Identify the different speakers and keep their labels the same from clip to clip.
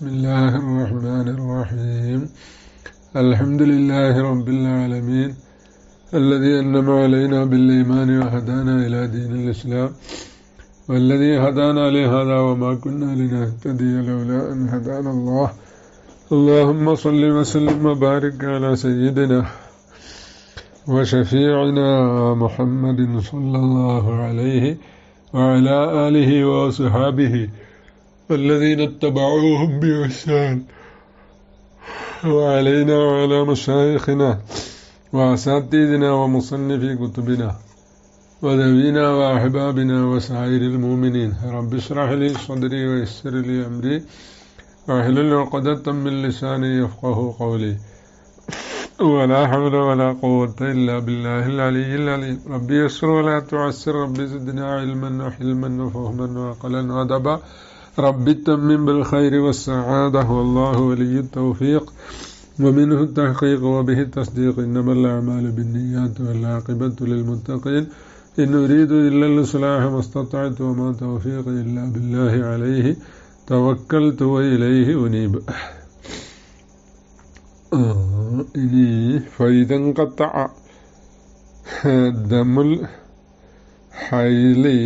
Speaker 1: بسم الله الرحمن الرحيم. الحمد لله رب العالمين الذي أنعم علينا بالإيمان وهدانا إلى دين الإسلام والذي هدانا لهذا وما كنا لنهتدي لولا أن هدانا الله. اللهم صل وسلم وبارك على سيدنا وشفيعنا محمد صلى الله عليه وعلى آله وصحابه والذين اتبعوهم بإحسان وعلينا وعلى مشايخنا وأساتذتنا ومصنفي كتبنا وذوينا وأحبابنا وسائر المؤمنين. رب اشرح لي صدري ويسر لي أمري واحلل عقدة من لساني يفقه قولي ولا حول ولا قوة إلا بالله العلي العليم. ربي يسر ولا تعسر، ربي زدنا علما وحلما وفهما وعقلا وأدبا، ربي تمم بالخير والسعادة والله ولي التوفيق ومنه التحقيق وبه التصديق. إنما الأعمال بالنيات والعاقبة للمتقين. إن أريد إلا الإصلاح ما استطعت وما توفيقي إلا بالله عليه توكلت وإليه أنيب. ഇനി ഫൈദൻ ഖത്തഅ ദമുൽ ഹൈലി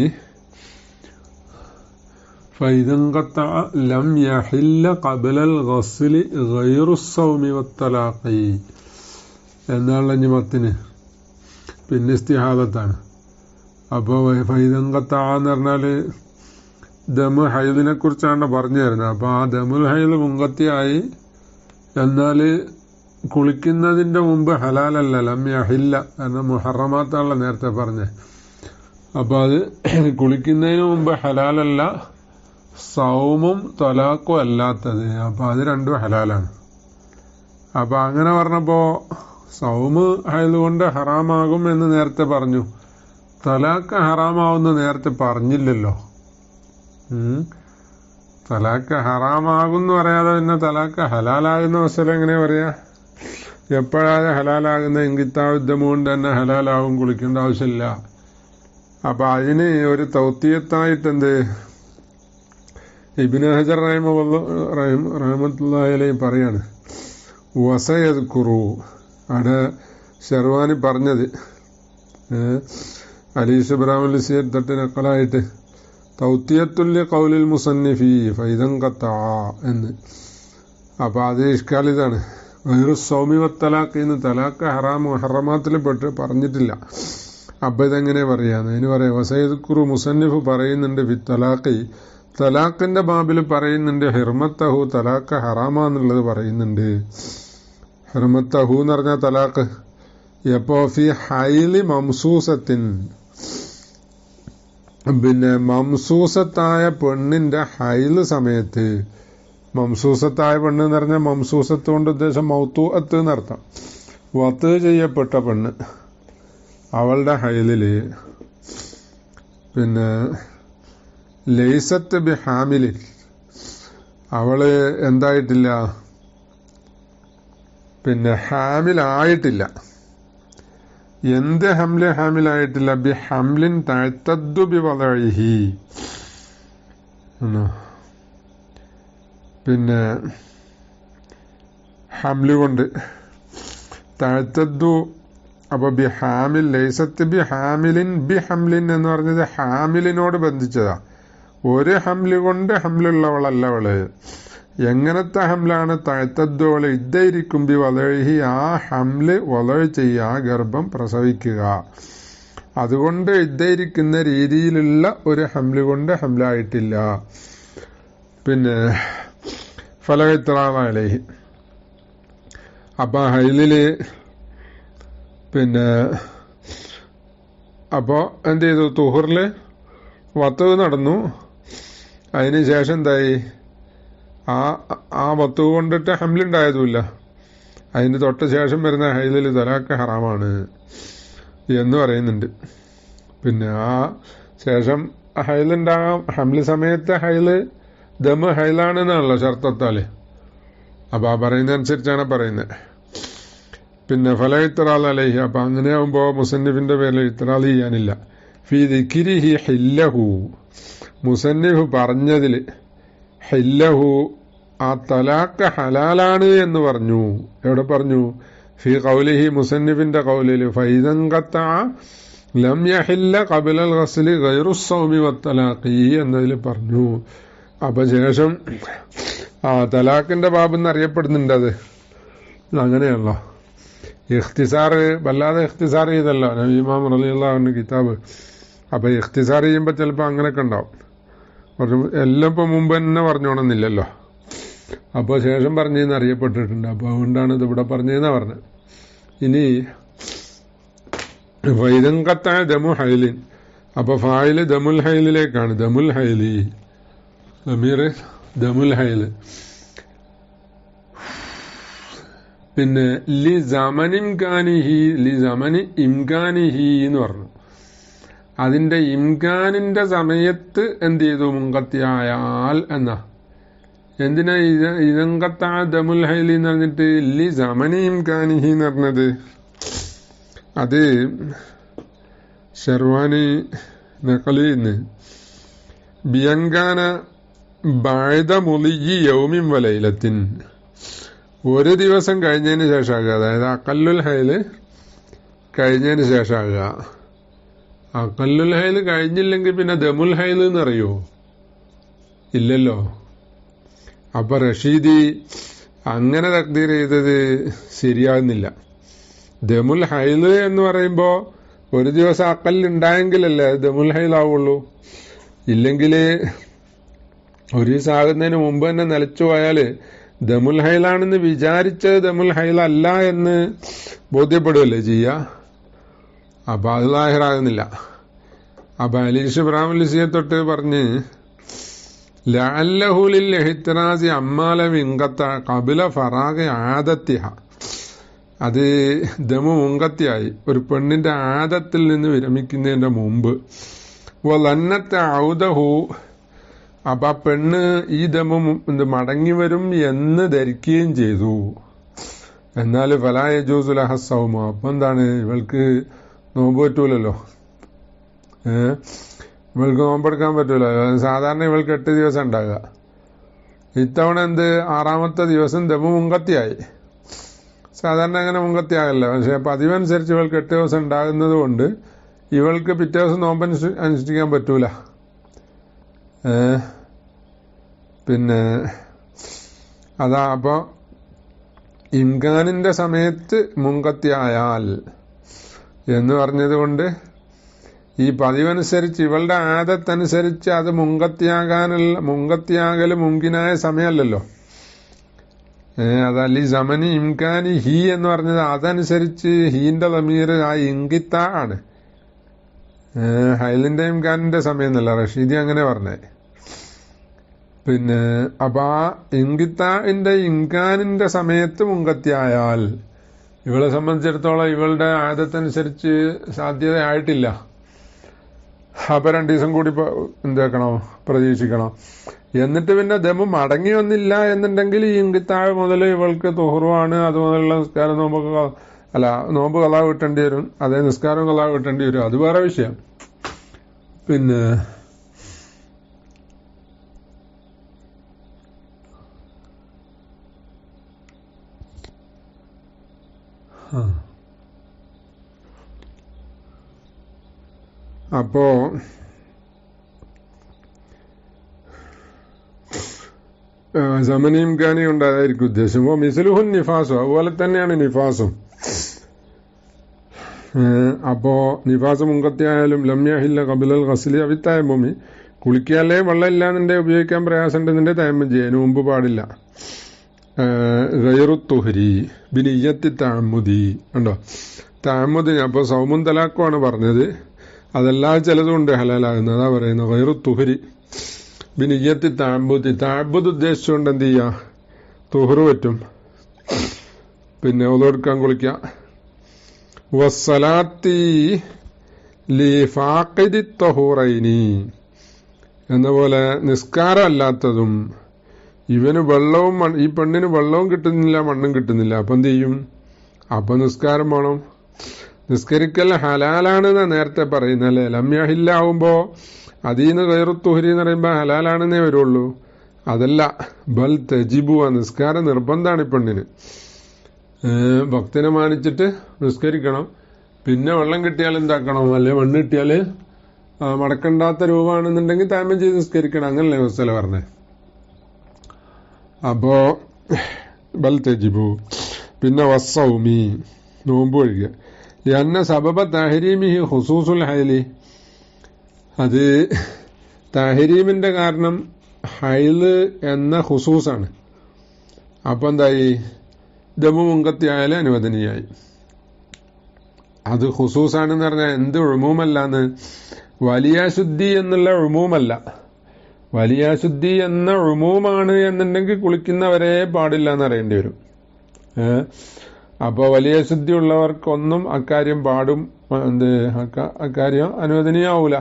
Speaker 1: ഫൈദൻ ഖത്തഅ ലം യഹില്ല ഖബ്ലൽ ഗസ്ലി ഗൈറു സൗമി വത്തലാഖി എന്നുള്ള നിയമത്തിന് പിന്നെ ഇസ്തിഹാദത്താണ്. അപ്പോൾ ഫൈദൻ ഖത്തഅ എന്ന് പറഞ്ഞാൽ ദമു ഹൈലിനെ കുറിച്ചാണ് പറഞ്ഞു തരുന്നത്. അപ്പോൾ ആ ദമുൽ ഹൈല് മുൻകത്തിയായി എന്നാൽ കുളിക്കുന്നതിൻ്റെ മുമ്പ് ഹലാലല്ല, ലം യഹില്ല, കാരണം മുഹറമാത്താണല്ലോ നേരത്തെ പറഞ്ഞത്. അപ്പോൾ അത് കുളിക്കുന്നതിന് മുമ്പ് ഹലാലല്ല, സൗമും തൊലാഖും അല്ലാത്തത്. അപ്പോൾ അത് രണ്ടും ഹലാലാണ്. അപ്പോൾ അങ്ങനെ പറഞ്ഞപ്പോൾ സൗമ് ആയതുകൊണ്ട് ഹറാമാകും എന്ന് നേരത്തെ പറഞ്ഞു, തൊലാഖ് ഹറാമാവുമെന്ന് നേരത്തെ പറഞ്ഞില്ലല്ലോ. തലാക്ക് ഹറാമാകുമെന്ന് പറയാതെ പിന്നെ തലാക്ക് ഹലാലാകുന്ന അവസരം എങ്ങനെ പറയാ? എപ്പോഴാണ് ഹലാലാകുന്ന ഇംഗിത്തായുദ്ധം കൊണ്ട് തന്നെ ഹലാലാകും, കുളിക്കേണ്ട ആവശ്യമില്ല. അപ്പൊ അതിന് ഒരു തൗത്തിയത്തായിട്ട് എന്ത് ഇബ്നു ഹജർ റഹ്മത്തുള്ളാഹി അലൈഹി പറയാണ്, വസയദ്കുറു അവിടെ ഷെർവാനി പറഞ്ഞത് അലീസ് ഇബ്രാഹിം ലിസിയെ തൊട്ട് നക്കലായിട്ട് തൗത്തിയത്തുല്യ ഖൗലിൽ മുസന്നിഫി ഫൈദൻ ഖത്തഅ എന്ന്. അപ്പൊ അത് ഇഷ്കാലിതാണ്. ഗൈറു സൗമി വത്തലാഖ് എന്ന് തലാഖ് ഹറാമാത്തിൽ പെട്ട് പറഞ്ഞിട്ടില്ല. അപ്പൊ ഇതെങ്ങനെ പറയാന്ന് അതിന് പറയാം. വസയദ്കുറു മുസന്നിഫ് പറയുന്നുണ്ട് ഫി തലാഖി, തലാഖിന്റെ ബാബിൽ പറയുന്നുണ്ട് ഹിർമത്തഹു, തലാഖ് ഹറാമാന്നുള്ളത് പറയുന്നുണ്ട്. ഹിർമത്തഹു എന്ന് പറഞ്ഞാൽ തലാഖ്. എപ്പോ ഫി ഹൈലി മംസൂസത്തിൻ, പിന്നെ മംസൂസത്തായ പെണ്ണിന്റെ ഹൈല് സമയത്ത്, മംസൂസത്തായ പെണ്ണ് എന്ന് പറഞ്ഞാൽ മംസൂസത്ത് കൊണ്ട് ഉദ്ദേശം മൗത്തൂഅത്ത് എന്നർത്ഥം, വത്ത് ചെയ്യപ്പെട്ട പെണ്ണ്, അവളുടെ ഹൈലില് പിന്നെ ലൈസത്ത് ബി ഹാമിലി, അവള് എന്തായിട്ടില്ല, പിന്നെ ഹാമിലായിട്ടില്ല. എന്ത് ഹാമിലായിട്ടില്ല? ബി ഹംലിൻ തഅ്തദ്ദു ബി വദഇഹി, പിന്നെ ഹംല് കൊണ്ട് തഅ്തദ്ദു. അപ്പൊ ബി ഹാമിൽ, ലൈസത്ത് ബി ഹാമിലിൻ, ബി ഹംലിൻ എന്ന് പറഞ്ഞത് ഹാമിലിനോട് ബന്ധിച്ചതാ. ഒരു ഹംല് കൊണ്ട് ഹംലുള്ളവളല്ല അവള്. എങ്ങനത്തെ ഹംലാണ്? തഅ്തദ്ദു, അവള് ഇദ്ദയിരിക്കും ബി വദഇഹി, ആ ഹംല് വദഅ ചെയ്യുക, ആ ഗർഭം പ്രസവിക്കുക. അതുകൊണ്ട് ഇദ്ദയിരിക്കുന്ന രീതിയിലുള്ള ഒരു ഹംല് കൊണ്ട് ഹംലായിട്ടില്ല. പിന്നെ ഫലഇത്റാഅലൈഹി, അപ്പൊ ഹൈലില് പിന്നെ അപ്പോ എന്ത് ചെയ്തു? തുഹറില് വത്ത് നടന്നു. അതിന് ശേഷം എന്തായി? ആ വത്ത് കൊണ്ടിട്ട് ഹംലുണ്ടായതുമില്ല. അതിന് തൊട്ട ശേഷം വരുന്ന ഹൈലിൽ തലാഖ് ഹറാമാണ് എന്ന് പറയുന്നുണ്ട്. പിന്നെ ആ ശേഷം ഹൈലുണ്ടാകാം. ഹംല് സമയത്ത് ഹൈല് ദമ് ഹൈലാണെന്നാണല്ലോ ഷർത്തത്താല്. അപ്പൊ ആ പറയുന്നതനുസരിച്ചാണ് പറയുന്നത്. പിന്നെ ഫല ഇത്റാൽ അലൈഹി, അപ്പൊ അങ്ങനെ ആകുമ്പോ മുസന്നിഫിന്റെ പേരിൽ ഇത്റാൽ ചെയ്യാനില്ല. ഫി ദിക്രിഹി ഹില്ലഹു, മുസന്നിഫ് പറഞ്ഞതിൽ ഹില്ലഹു ആ തലാഖ് ഹലാലാണ് എന്ന് പറഞ്ഞു. എവിടെ പറഞ്ഞു? ഫി ഖൗലിഹി, മുസന്നിഫിന്റെ ഖൗലില്, ഫൈദൻ ഖത്തഅ ലം യഹില്ല ഖബ്ലൽ ഗസ്ലി ഗൈറു സ്സൗമി വത്തലാഖി എന്നതിൽ പറഞ്ഞു. അപ്പൊ ശേഷം തലാഖിന്റെ ബാബ് എന്നറിയപ്പെടുന്നുണ്ട്. അത് അങ്ങനെയല്ലോ. ഇഖ്തിസാർ വല്ലാതെ ഇഖ്തിസാർ ചെയ്തല്ലോ നബി ഇമാം റളിയല്ലാഹു അൻഹു കിതാബ്. അപ്പൊ ഇഖ്തിസാർ ചെയ്യുമ്പോ ചിലപ്പോ അങ്ങനെയൊക്കെ ഉണ്ടാവും. എല്ലാം ഇപ്പൊ മുമ്പ് തന്നെ പറഞ്ഞോണമെന്നില്ലല്ലോ. അപ്പോൾ ശേഷം പറഞ്ഞതെന്ന് അറിയപ്പെട്ടിട്ടുണ്ട്. അപ്പോൾ അതുകൊണ്ടാണ് ഇത് ഇവിടെ പറഞ്ഞതെന്നാ പറഞ്ഞത്. ഇനി ഫൈദൻ ഖത്തഅ ദമു ഹൈലിൻ, അപ്പൊ ഫായില് ദമുൽ ഹൈലിലേക്കാണ്. ദമുൽ ഹൈലി അമീർ ദമുൽ ഹൈല്. പിന്നെ ലി സമനി ഇംകാനിഹി എന്ന് പറഞ്ഞു. അതിന്റെ ഇംകാനിന്റെ സമയത്ത് എന്ത് ചെയ്തു? മുൻകത്തിയായാൽ എന്നാ. എന്തിനാ ഇതങ്കത്താ ദമുൽ ഹൈലി എന്ന് പറഞ്ഞിട്ട് ലി സമനി ഇംകാനിഹി എന്ന് പറഞ്ഞത്? അത് ഷർവാനി നഖലിന്ന് ബിയങ്കാന ബഅദ മുളിയി യൗമിൻ വലൈലത്തിൻ, ഒരു ദിവസം കഴിഞ്ഞതിന് ശേഷമാകുക. അതായത് അഖല്ലുൽ ഹൈല് കഴിഞ്ഞതിന് ശേഷമാകുക. അഖല്ലുൽ ഹൈല് കഴിഞ്ഞില്ലെങ്കിൽ പിന്നെ ദമുൽ ഹൈല് എന്നറിയോ? ഇല്ലല്ലോ. അപ്പൊ റഷീദി അങ്ങനെ തഖ്ദീർ ചെയ്തത് ശരിയാകുന്നില്ല. ദമുൽ ഹൈല് എന്ന് പറയുമ്പോ ഒരു ദിവസം അക്കല്ലുണ്ടായെങ്കിലല്ലേ ദമുൽ ഹൈലാവുള്ളൂ. ഇല്ലെങ്കിൽ ഒരു ദിവസം ആകുന്നതിന് മുമ്പ് തന്നെ നിലച്ചു പോയാല് ദമുൽ ഹൈലാണെന്ന് വിചാരിച്ചത് ദമുൽ ഹൈലല്ല എന്ന് ബോധ്യപ്പെടുകയല്ലേ ചെയ്യുക. അപ്പൊ അത് ലാഹിറാകുന്നില്ല. അപ്പൊ അലീഷ് ഇബ്രാഹിം ലിസിയെ തൊട്ട് പറഞ്ഞ് ലഅല്ലഹു ലിൽ ഇഹ്തിറാസി അമ്മാല വിങ്കത്ത ഖബല ഫറാഗി ആദത്തിഹ, അത് ദമു മുങ്കത്തിയായി ഒരു പെണ്ണിന്റെ ആദത്തിൽ നിന്ന് വിരമിക്കുന്നതിന്റെ മുമ്പ്. വലന്നത്തെ ഔദഹു, അപ്പൊ ആ പെണ്ണ് ഈ ദമു മടങ്ങി വരും എന്ന് ധരിക്കുകയും ചെയ്തു. എന്നാൽ ഫലാ യജൂസു ലഹ സൗമ, അപ്പൊ എന്താണ്? ഇവൾക്ക് നോമ്പ് പറ്റൂലല്ലോ. ഇവൾക്ക് നോമ്പെടുക്കാൻ പറ്റൂല. സാധാരണ ഇവൾക്ക് 8 ദിവസം ഉണ്ടാകുക. ഇത്തവണ എന്ത്? 6ാമത്തെ ദിവസം ദമു മുങ്കത്തിയായി. സാധാരണ അങ്ങനെ മുങ്കത്തിയാകല്ല. പക്ഷെ പതിവനുസരിച്ച് ഇവൾക്ക് 8 ദിവസം ഉണ്ടാകുന്നത് കൊണ്ട് ഇവൾക്ക് പിറ്റേ ദിവസം നോമ്പ് അനുഷ്ഠിക്കാൻ പറ്റൂല. പിന്നെ അതാ. അപ്പൊ ഇംകാനിന്റെ സമയത്ത് മുങ്കത്തിയായാൽ എന്ന് പറഞ്ഞത് കൊണ്ട് ഈ പതിവനുസരിച്ച് ഇവളുടെ ആദത്തനുസരിച്ച് അത് മുങ്കത്തിയാകല് മുങ്കിനായ സമയമല്ലല്ലോ. അതല്ല ഈ സമനി ഇംകാനി ഹി എന്ന് പറഞ്ഞത് അതനുസരിച്ച് ഹീന്റെ ലമീർ ആ ഇംഗിത്ത ആണ്. ഹൈലിന്റെ ഇംകാനിന്റെ സമയം എന്നല്ല റഷീദി അങ്ങനെ പറഞ്ഞേ. പിന്നെ അപ്പൊ ആ ഇംഗിത്തിന്റെ ഇംകാനിന്റെ സമയത്ത് മുങ്കത്തിയായാൽ ഇവളെ സംബന്ധിച്ചിടത്തോളം ഇവളുടെ ആദത്തനുസരിച്ച് സാധ്യതയായിട്ടില്ല. അപ്പൊ 2 ദിവസം കൂടി എന്താക്കണോ? പ്രതീക്ഷിക്കണം. എന്നിട്ട് പിന്നെ ദമു മടങ്ങി വന്നില്ല എന്നുണ്ടെങ്കിൽ ഈ ഇംഗിത്താഴ് മുതൽ ഇവൾക്ക് തുഹറുവാണ്, അത് മുതലുള്ള നിസ്കാരം നോമ്പ് കളാ കിട്ടേണ്ടി വരും. അതേ നിസ്കാരം കളാ കിട്ടേണ്ടി വരും. അത് വേറെ വിഷയം. പിന്നെ അപ്പോ സമനിയും കാനിയും ഉണ്ടായിരിക്കും ഉദ്ദേശം. മിസ്ലുഹുൻ നിഫാസും, അതുപോലെ തന്നെയാണ് നിഫാസും. അപ്പോ നിഫാസ് മുങ്കത്തിയായാലും ലമ്യാഹില്ല കബിലൽ ഗസ്ലി അവിത്തായമ്മി, കുളിക്കാലേ വെള്ളം ഇല്ലാന്നുണ്ടെ ഉപയോഗിക്കാൻ പ്രയാസമുണ്ടെന്നുണ്ടെ തയമ്മം ചെയ്യാൻ മുമ്പ് പാടില്ല. ഗൈറു തുഹരി ബിനിയ്യത്തി തഅമ്മുദി ഉണ്ടോ? തഅമ്മുദ്. അപ്പൊ സൗമുൻ തലാഖുമാണ് പറഞ്ഞത്. അതെല്ലാം ചിലതുകൊണ്ട് ഹലാലാകുന്നത്. അതാ പറയുന്നത് ഗൈറു തുഹരി ബിനിയ്യത്തി തഅബ്ബുദ്. തഅബ്ബുദ് ഉദ്ദേശിച്ചുകൊണ്ട് എന്ത് ചെയ്യുക? തുഹറ് പറ്റും. പിന്നെ ഒതെടുക്കാൻ കുളിക്കാം. വസ്സലാത്തി ലി ഫാഖിദി തഹൂറൈനി എന്ന പോലെ നിസ്കാരം അല്ലാത്തതും. ഇവന് വെള്ളവും ഈ പെണ്ണിന് വെള്ളവും കിട്ടുന്നില്ല, മണ്ണും കിട്ടുന്നില്ല. അപ്പൊ എന്ത് ചെയ്യും? അപ്പൊ നിസ്കാരം വേണം. നിസ്കരിക്കൽ ഹലാലാണെന്നാ നേരത്തെ പറയുന്നല്ലേ. ലമ്യാഹില്ല ആവുമ്പോ അതീന്ന് ഗൈറു തുഹരി എന്ന് പറയുമ്പോ ഹലാലാണെന്നേ വരുള്ളൂ. അതല്ല, ബൽ തജിബു, നിസ്കാരം നിർബന്ധമാണ് ഈ പെണ്ണിന്. ഭക്തിനെ മാനിച്ചിട്ട് നിസ്കരിക്കണം. പിന്നെ വെള്ളം കിട്ടിയാൽ എന്താക്കണം, അല്ലെ മണ്ണ് കിട്ടിയാൽ മടക്കണ്ടാത്ത രൂപമാണെന്നുണ്ടെങ്കിൽ താമം ചെയ്ത് നിസ്കരിക്കണം. അങ്ങനല്ലേ മസല പറഞ്ഞേ. അപ്പോ ബൽ തജിബു. പിന്നെ വസ്സൗമി, നോമ്പ് ഒഴിക്കുക. എന്ന സബബ തഹരീമിഹി ഹുസൂസുൽ ഹൈലി, അത് തഹരീമിന്റെ കാരണം ഹൈല് എന്ന ഹുസൂസാണ്. അപ്പൊ എന്തായി, ദമു മുങ്കത്തിയായാലും അനുവദനീയായി. അത് ഹുസൂസാണെന്ന് പറഞ്ഞാൽ എന്ത് ഉഴുമൂമല്ലാന്ന്, വലിയ ശുദ്ധി എന്നുള്ള ഉഴുമൂമല്ല. വലിയ ശുദ്ധി എന്ന ഉഴുമൂമാണ് എന്നുണ്ടെങ്കിൽ കുളിക്കുന്നവരെ പാടില്ല എന്ന് അറിയേണ്ടി വരും. അപ്പൊ വലിയ ശുദ്ധി ഉള്ളവർക്കൊന്നും അക്കാര്യം പാടും, അക്കാര്യം അനുവദനീയാവൂല.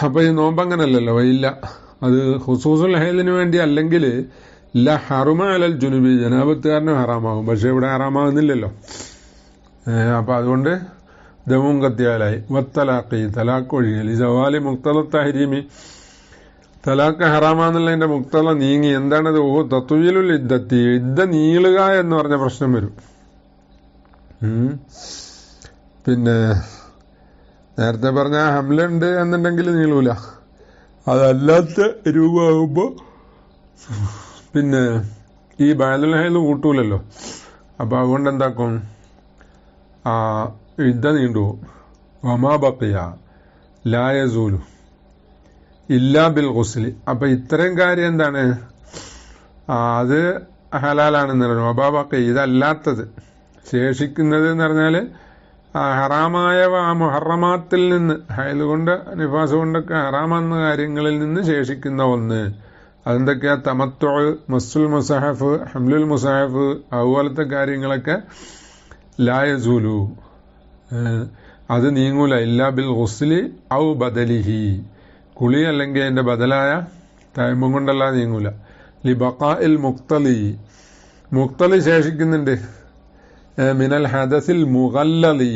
Speaker 1: അപ്പൊ ഈ നോമ്പങ്ങനല്ലല്ലോ, ഇല്ല. അത് ഹുസൂസുൽ ഹൈലിന് വേണ്ടി അല്ലെങ്കിൽ ല ഹറുമ അലൽ ജുനുബി, ജനാബത്തുകാരനും ഹറാമാകും. പക്ഷെ ഇവിടെ ഹറാമാകുന്നില്ലല്ലോ. അപ്പൊ അതുകൊണ്ട് ദമും കത്തിയാലായി. വത്തലാഖി, തലാഖ് ഒഴിയൽ. ജവാലി മുക്തല തഹരീമി, തലാഖ് ഹറാമാന്നുള്ളതിന്റെ മുക്തല നീങ്ങി. എന്താണത്? ഓ തത്വീലുൽ ഇദ്ദത്തി, ഇദ്ദ നീളുക എന്ന് പറഞ്ഞ പ്രശ്നം വരും. പിന്നെ നേരത്തെ പറഞ്ഞ ഹംലുണ്ട് എന്നുണ്ടെങ്കിൽ നീളൂല. അതല്ലാത്ത രൂപമാകുമ്പോ പിന്നെ ഈ ബഅദുൽ ഹൈദ് കൂട്ടൂലല്ലോ. അപ്പൊ അതുകൊണ്ട് എന്താക്കും, ഇദ്ദ നീണ്ടുപോകും. വമാ ബഖിയ ലാ യസൂലു ഇല്ലാ ബിൽ ഗുസ്ലി. അപ്പൊ ഇത്രയും കാര്യം എന്താണ്, അത് ഹലാലാണെന്ന് പറഞ്ഞു. വമാ ബഖിയ, ഇതല്ലാത്തത് ശേഷിക്കുന്നത് എന്ന് പറഞ്ഞാല് ഹറാമായ മുഹറമാത്തിൽ നിന്ന്, ഹൈൽ കൊണ്ട് നിഫാസ് കൊണ്ടൊക്കെ ഹറാമെന്ന കാര്യങ്ങളിൽ നിന്ന് ശേഷിക്കുന്ന ഒന്ന്. അതെന്തൊക്കെയാ? തമത്തു, മസ്സുൽ മുസഹഫ്, ഹംലുൽ മുസഹഫ്, അതുപോലത്തെ കാര്യങ്ങളൊക്കെ ലാ യസൂലു, അത് നീങ്ങൂല. ഇല്ലാ ബിൽ ഗുസ്ലി ഔ ബദലിഹി, കുളി അല്ലെങ്കിൽ അതിന്റെ ബദലായ തയമ്മം കൊണ്ടല്ല നീങ്ങൂല. ലി ബഖാഇൽ മുക്തലി, മുക്തലി ശേഷിക്കുന്നുണ്ട്. മിനൽ ഹദസിൽ മുഗല്ലലി,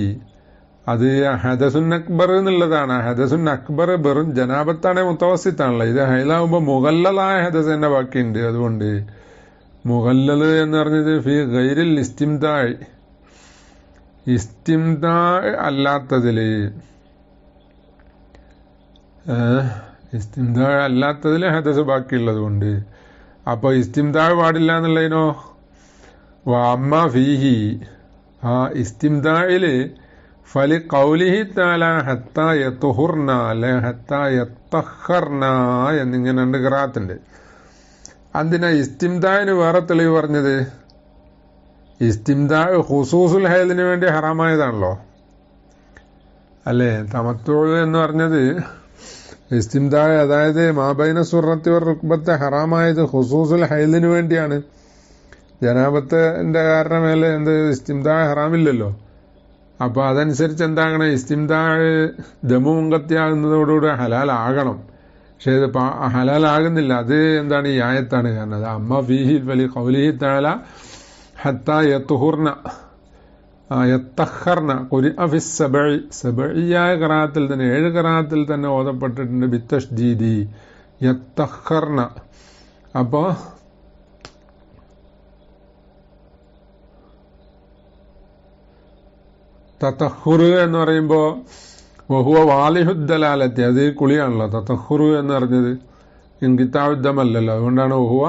Speaker 1: അത് ഹദസുൻ അക്ബർ എന്നുള്ളതാണ്. ഹദസുൻ അക്ബർ വെറും ജനാബത്താണെ മുത്തവസിത്താണല്ലോ. ഇത് ഹൈലാവുമ്പോ മുഗല്ലലായ ഹദസ് തന്നെ ബാക്കിയുണ്ട്. അതുകൊണ്ട് മുഗല്ലല് എന്ന് പറഞ്ഞത് ഫി ഗൈരിൽ ഇസ്തിംതായ്, ഇസ്തിംതായ് അല്ലാത്തതില്, ഇസ്തിംതായ് അല്ലാത്തതില് ഹദസ് ബാക്കിയുള്ളത് കൊണ്ട്. അപ്പൊ ഇസ്തിംതായ് പാടില്ല എന്നുള്ളതിനോ വഅമ്മ ഫീഹി, ആ ഇസ്തിംതായില് ഫലി ഖൗലിഹി തആല ഹത്താ യത്ഹുർന അല്ലെ ഹത്താ യത്തഖർന എന്നിങ്ങനെ രണ്ട് ഖിറാഅത്തുണ്ട്. അതിനാ ഇസ്തിംതായിന് വേറെ തെളിവ് പറഞ്ഞത്? ഇസ്തിംതാ ഖുസൂസുൽ ഹൈലിന് വേണ്ടി ഹറാമായതാണല്ലോ അല്ലേ. തമത്തു എന്ന് പറഞ്ഞത് ഇസ്തിംതാ, അതായത് മാബൈന സുറത്തി വർ റുക്ബത്തെ ഹറാമായത് ഖുസൂസുൽ ഹൈലിന് വേണ്ടിയാണ്. ജനാബത്തിന്റെ കാരണം മേലെ എന്ത് ഇസ്തിംതാ ഹറാമില്ലല്ലോ. അപ്പൊ അതനുസരിച്ച് എന്താകണം, ഇസ്തിംതാ ദമു മുങ്കത്തിയാകുന്നതോടുകൂടി ഹലാലാകണം. പക്ഷെ ഇത് ഹലാലാകുന്നില്ല. അത് എന്താണ്? ഈ ആയത്താണ് കാരണം. അത് അമ്മ ഫീഹി ഫലി ഖൗലിഹി തആല ഹത്താ യത്ഹുർന യത്തഖർന ഖുരിഅ ഫിസ് സബഇ, സബഇയായ ഖിറാഅത്തിൽ തന്നെ 7 ഖിറാഅത്തിൽ തന്നെ ഓതപ്പെട്ടിട്ടുണ്ട് ബിത്തശ്ദീദി യത്തഖർന. അപ്പോ തതഹുർ എന്ന് പറയുമ്പോ വഹുവ വാലിഹുദ്ദലാലത്തി, അത് കുളിയാണല്ലോ. തതഹുർ എന്ന് പറഞ്ഞത് ഇൻകിതാഉദ്ദമല്ലല്ലോ. അതുകൊണ്ടാണ് വഹുവ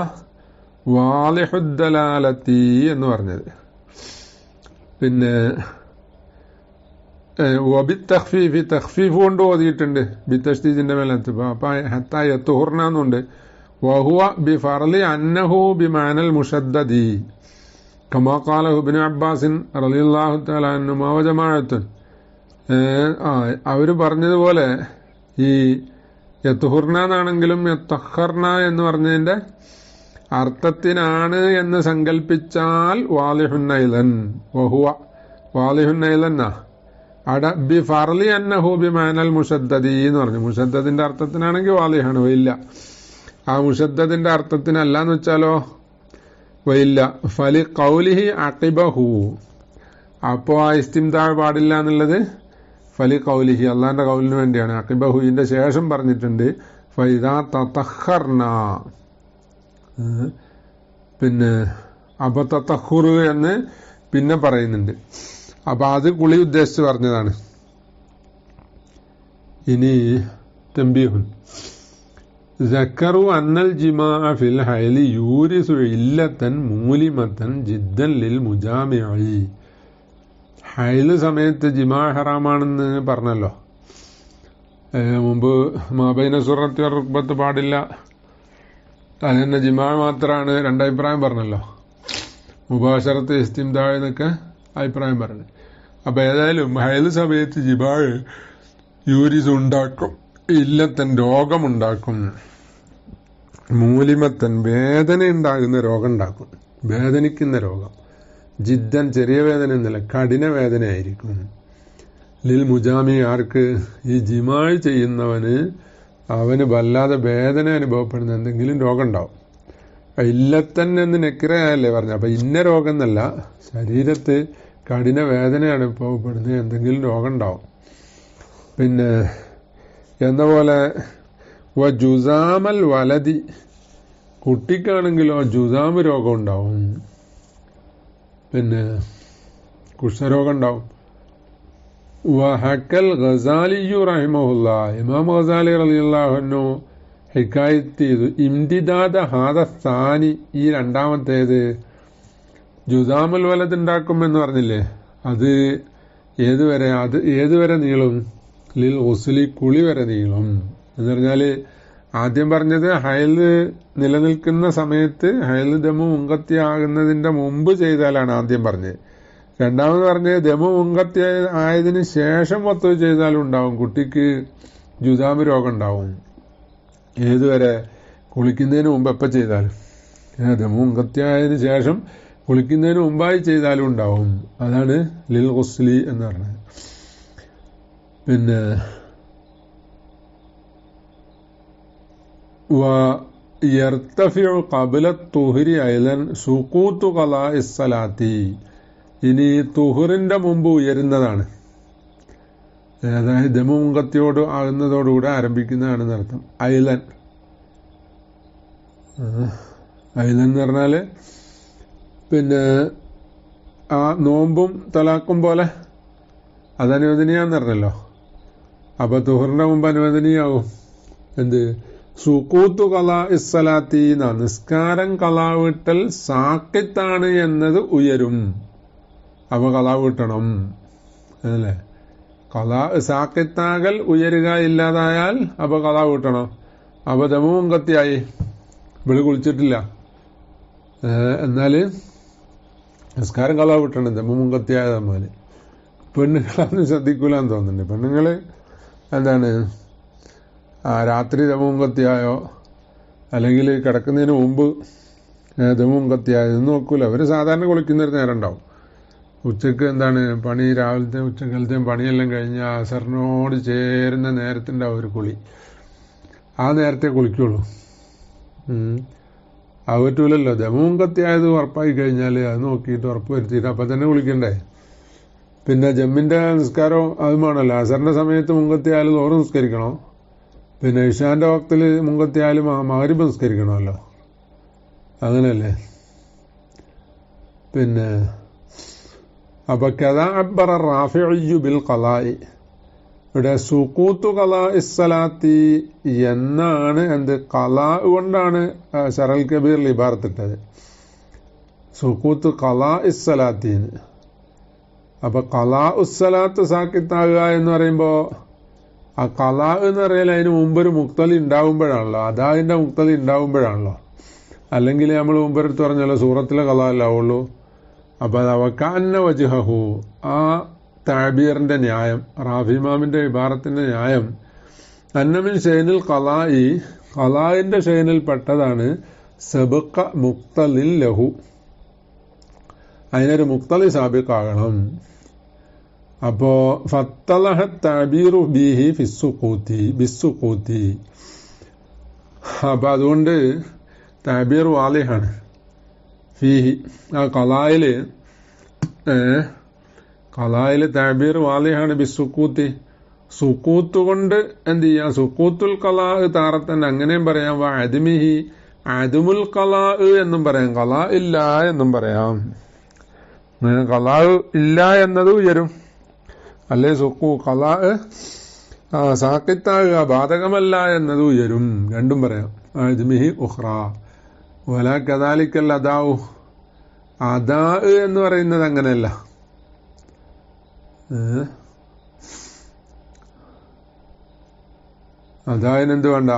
Speaker 1: വാലിഹുദ്ദലാലത്തി എന്ന് പറഞ്ഞത്. പിന്നെ വബിത്തഖ്ഫീഫി, തഖ്ഫീഫ് കൊണ്ട് ഓതിയിട്ടുണ്ട് ബിത്തശ്ദീദിന്റെ മേലെ. അപ്പൊ ഹത്താ യത്ഹുർന എന്നുണ്ട്. വഹുവ ബിഫർളി അന്നഹു ബിമാനൽ മുഷദ്ദദി കമാ ഖാലഹു ഇബ്നു അബ്ബാസിൻ റളിയല്ലാഹു തആല അൻഹുമാ വജമാഅത്തുൻ. അവര് പറഞ്ഞതുപോലെ ഈ യത്ഹുർന എന്നാണെങ്കിലും യത്തഖർന എന്ന് പറഞ്ഞതിന്റെ അർത്ഥത്തിനാണ് എന്ന് സങ്കല്പിച്ചാൽ വാലിഹുന്നൈലൻ, വഹുവ വാലിഹുന്നൈലന്ന അട ബി ഫർളി അന്നഹു ബിമാനൽ മുഷദ്ദദി എന്ന് പറഞ്ഞു. മുഷദ്ദദിന്റെ അർത്ഥത്തിനാണെങ്കിൽ വാലിഹാണ്, വയില്ല. ആ മുഷദ്ദദിന്റെ അർത്ഥത്തിനല്ല എന്ന് വെച്ചാലോ വയില്ല. ഫലി ഖൗലിഹി അഖിബഹു, അപ്പോ ആ ഇസ്തിംതാ പാടില്ല എന്നുള്ളത് ഫലി ഖൗലിഹി, അള്ളാന്റെ ഖൗലിന് വേണ്ടിയാണ്. അഖിബഹുവിന്റെ ശേഷം പറഞ്ഞിട്ടുണ്ട്. ഫൈദാ തതഖർന, പിന്നെ അപ്പൊ തതഖുർ എന്ന് പിന്നെ പറയുന്നുണ്ട്. അപ്പൊ അത് കുളി ഉദ്ദേശിച്ച് പറഞ്ഞതാണ്. ഇനി തംബീഹുൻ ذكروا أن الجماع في الحيض يورث علة مؤلمة جدا للمجامع. ഹൈല് സമയത്ത് ജിമാ ഹറാമാണെന്ന് പറഞ്ഞല്ലോ. മുമ്പ് മാബൈന സുറത്തി റുക്ബത്ത് പാടില്ല, അതിന് ജിമാ മാത്രമാണ് രണ്ടഭിപ്രായം പറഞ്ഞല്ലോ. മുബാശറത്ത് ഇസ്തിംദാഅ് എന്നൊക്കെ അഭിപ്രായം പറഞ്ഞു. അപ്പൊ ഏതായാലും ഹൈല് സമയത്ത് ജിമാ യൂരിസ് ഉണ്ടാക്കും, ഇല്ലത്തൻ രോഗമുണ്ടാക്കും, മൂലിമത്തൻ വേദന ഉണ്ടാകുന്ന രോഗം ഉണ്ടാക്കും, വേദനിക്കുന്ന രോഗം, ജിദ്ദൻ ചെറിയ വേദന എന്നല്ല കഠിന വേദനയായിരിക്കും. ലിൽ മുജാമി ആർക്ക്? ഈ ജിമാഴ് ചെയ്യുന്നവന് അവന് വല്ലാതെ വേദന അനുഭവപ്പെടുന്ന എന്തെങ്കിലും രോഗം ഉണ്ടാവും. ഇല്ലത്തൻ എന്ന് നെക്കിറയല്ലേ പറഞ്ഞു. അപ്പൊ ഇന്ന രോഗം എന്നല്ല, ശരീരത്ത് കഠിന വേദന അനുഭവപ്പെടുന്ന എന്തെങ്കിലും രോഗം ഉണ്ടാവും. പിന്നെ എന്ന പോലെ ജുസാമൽ വലതി, കുട്ടിക്കാണെങ്കിലോ ജുസാമ് രോഗം ഉണ്ടാവും, പിന്നെ കുഷ്ഠരോഗം ഉണ്ടാവും. വഹക്കൽ ഗസാലിയു റഹിമഹുല്ലാ, ഇമാം ഗസാലി റളിയല്ലാഹു അൻഹു ഹിക്കായത്ത് ചെയ്തു. ഇംതിദാദ ഹാദ സാനി, ഈ രണ്ടാമത്തേത് ജുസാമുൽ വലത് ഉണ്ടാക്കുമെന്ന് പറഞ്ഞില്ലേ, അത് ഏതുവരെ നീളും? ലിൽ ഉസ്ലി, കുളി വരെ നീളും. എന്ന് പറഞ്ഞാല് ആദ്യം പറഞ്ഞത് ഹൈല് നിലനിൽക്കുന്ന സമയത്ത് ഹൈല് ദമു മുങ്കത്തി ആകുന്നതിന്റെ മുമ്പ് ചെയ്താലാണ് ആദ്യം പറഞ്ഞത്. രണ്ടാമത് പറഞ്ഞത് ദമു മുങ്കത്തി ആയതിന് ശേഷം വത്തു ചെയ്താലും ഉണ്ടാവും, കുട്ടിക്ക് ജുദാമ് രോഗം ഉണ്ടാവും. ഏതുവരെ? കുളിക്കുന്നതിന് മുമ്പ് എപ്പോൾ ചെയ്താലും. ദമു മുങ്കത്തി ആയതിനു ശേഷം കുളിക്കുന്നതിന് മുമ്പായി ചെയ്താലും ഉണ്ടാവും. അതാണ് ലിൽ ഉസ്ലി എന്ന് പറഞ്ഞത്. പിന്നെ ഇനി തുഹറിന്റെ മുമ്പ് ഉയരുന്നതാണ്, അതായത് ദമുങ്കത്തിയോട് ആകുന്നതോടുകൂടെ ആരംഭിക്കുന്നതാണെന്ന് അർത്ഥം. ഐലൻ എന്ന് പറഞ്ഞാല് പിന്നെ ആ നോമ്പും തലാക്കും പോലെ അത് അനുവദനീയാന്ന് പറഞ്ഞല്ലോ. അപ്പൊ തുഹറിന്റെ മുമ്പ് അനുവദനീയാവും. എന്ത്? സുക്കൂത്തു കളാ ഇസ്സലാത്തി, നിസ്കാരം കളാ വിട്ടൽ സാക്കിത്താണ് എന്നത് ഉയരും. അപ്പൊ കളാ വിട്ടണം അല്ലേ? കളാ സാക്കിത്താകൽ ഉയരുക ഇല്ലാതായാൽ അപ്പൊ കളാ വിട്ടണം. അപ്പൊ ദമും കത്തിയായി, ഇവിടെ കുളിച്ചിട്ടില്ല, എന്നാല് നിസ്കാരം കളാ വിട്ടണം. ദമും കത്തിയായ തമ്മില് പെണ്ണുങ്ങളൊന്നും ശ്രദ്ധിക്കൂലെന്ന് തോന്നുന്നുണ്ട്. പെണ്ണുങ്ങള് എന്താണ് രാത്രി ദമും കത്തിയായോ അല്ലെങ്കിൽ കിടക്കുന്നതിന് മുമ്പ് ദമും കത്തിയായോ ഇതൊന്നും നോക്കൂല. അവര് സാധാരണ കുളിക്കുന്നൊരു നേരം ഉണ്ടാവും. ഉച്ചക്ക് എന്താണ് പണി, രാവിലത്തെ ഉച്ചക്കാലത്തെയും പണിയെല്ലാം കഴിഞ്ഞ് അസറിനോട് ചേരുന്ന നേരത്തിൻ്റെ ഒരു കുളി, ആ നേരത്തെ കുളിക്കുള്ളൂ. അത് പറ്റൂലല്ലോ. ദമും കത്തിയായത് ഉറപ്പായി കഴിഞ്ഞാൽ അത് നോക്കിയിട്ട് ഉറപ്പ് വരുത്തിയിട്ട് അപ്പം തന്നെ കുളിക്കണ്ടേ. പിന്നെ ജമ്മിന്റെ നിസ്കാരം അതുമാണല്ലോ. അസറിന്റെ സമയത്ത് മുങ്കത്തിയാലും ഓറ് നിസ്കരിക്കണോ, പിന്നെ ഇഷാന്റെ വക്തിൽ മുങ്കത്തിയാലും മഗ്‌രിബ് നിസ്കരിക്കണമല്ലോ, അങ്ങനെയല്ലേ. പിന്നെ അപ്പൊ കദാ അബ്ബറ റാഫിഉ ബിൽ ഖലാഇ, ഇവിടെ സുഖൂത്തു ഖലാ ഇസ്സലാത്തി എന്നാണ് എന്ത് ഖലാ കൊണ്ടാണ് ശറൽ കബീറിൽ ഇബാറത്തിട്ടത്. സുഖൂത്തു ഖലാ ഇസ്സലാത്തിന്. അപ്പൊ ഖലാ ഉസ്സലാത്ത് സാക്കിത്താകുക എന്ന് പറയുമ്പോ ആ ഖലാ എന്ന് പറയൽ അതിന് മുമ്പൊരു മുക്തലി ഉണ്ടാവുമ്പോഴാണല്ലോ, അതാതിന്റെ മുക്തലി ഉണ്ടാവുമ്പോഴാണല്ലോ. അല്ലെങ്കിൽ നമ്മൾ മുമ്പൊരുത്ത് പറഞ്ഞല്ലോ സൂറത്തിലെ ഖലാ അല്ലാവുള്ളൂ. അപ്പൊ അത് അവക്കാന്ന വജ്ഹഹു, ആ താബീറിന്റെ ന്യായം, റാഫിമാമിന്റെ ഇബാറത്തിന്റെ ന്യായം, അന്നമിൻ ഷൈനിൽ ഖലാഇ, ഖലാഇന്റെ ഷൈനിൽ പെട്ടതാണ് സബഖ മുക്തലിൻ ലഹു, അതിനൊരു മുക്തലി സാബിഖാകണം. അപ്പോ ഫത്തലഹ താബീറു ബിഹി ബിസ്സുഖൂത്തി. അപ്പൊ അതുകൊണ്ട് താബീർ വാലിഹാണ്. ഫീഹി, ആ ഖലായില് താബീർ വാലിഹാണ് ബിസ്സുഖൂത്തി, സുക്കൂത്ത് കൊണ്ട് എന്ത് ചെയ്യാം, സുക്കൂത്തുൽ ഖലാ താറത്തന്നെ അങ്ങനെയും പറയാം. അദ്മിഹി അദ്മുൽ ഖലാ എന്നും പറയാം, ഖലാ ഇല്ല എന്നും പറയാം. ഖലാ ഇല്ല എന്നത് ഉയരും, അല്ലേ ഖലാ സാക്കിത്താകുക ബാധകമല്ല എന്നത് ഉയരും, രണ്ടും പറയാം. അദ്മിഹി ഉഖ്റ വല കദാലിക്കൽ അദാഉ, അദാ എന്ന് പറയുന്നത് അങ്ങനെയല്ല. അതായതിനെന്ത് വേണ്ട,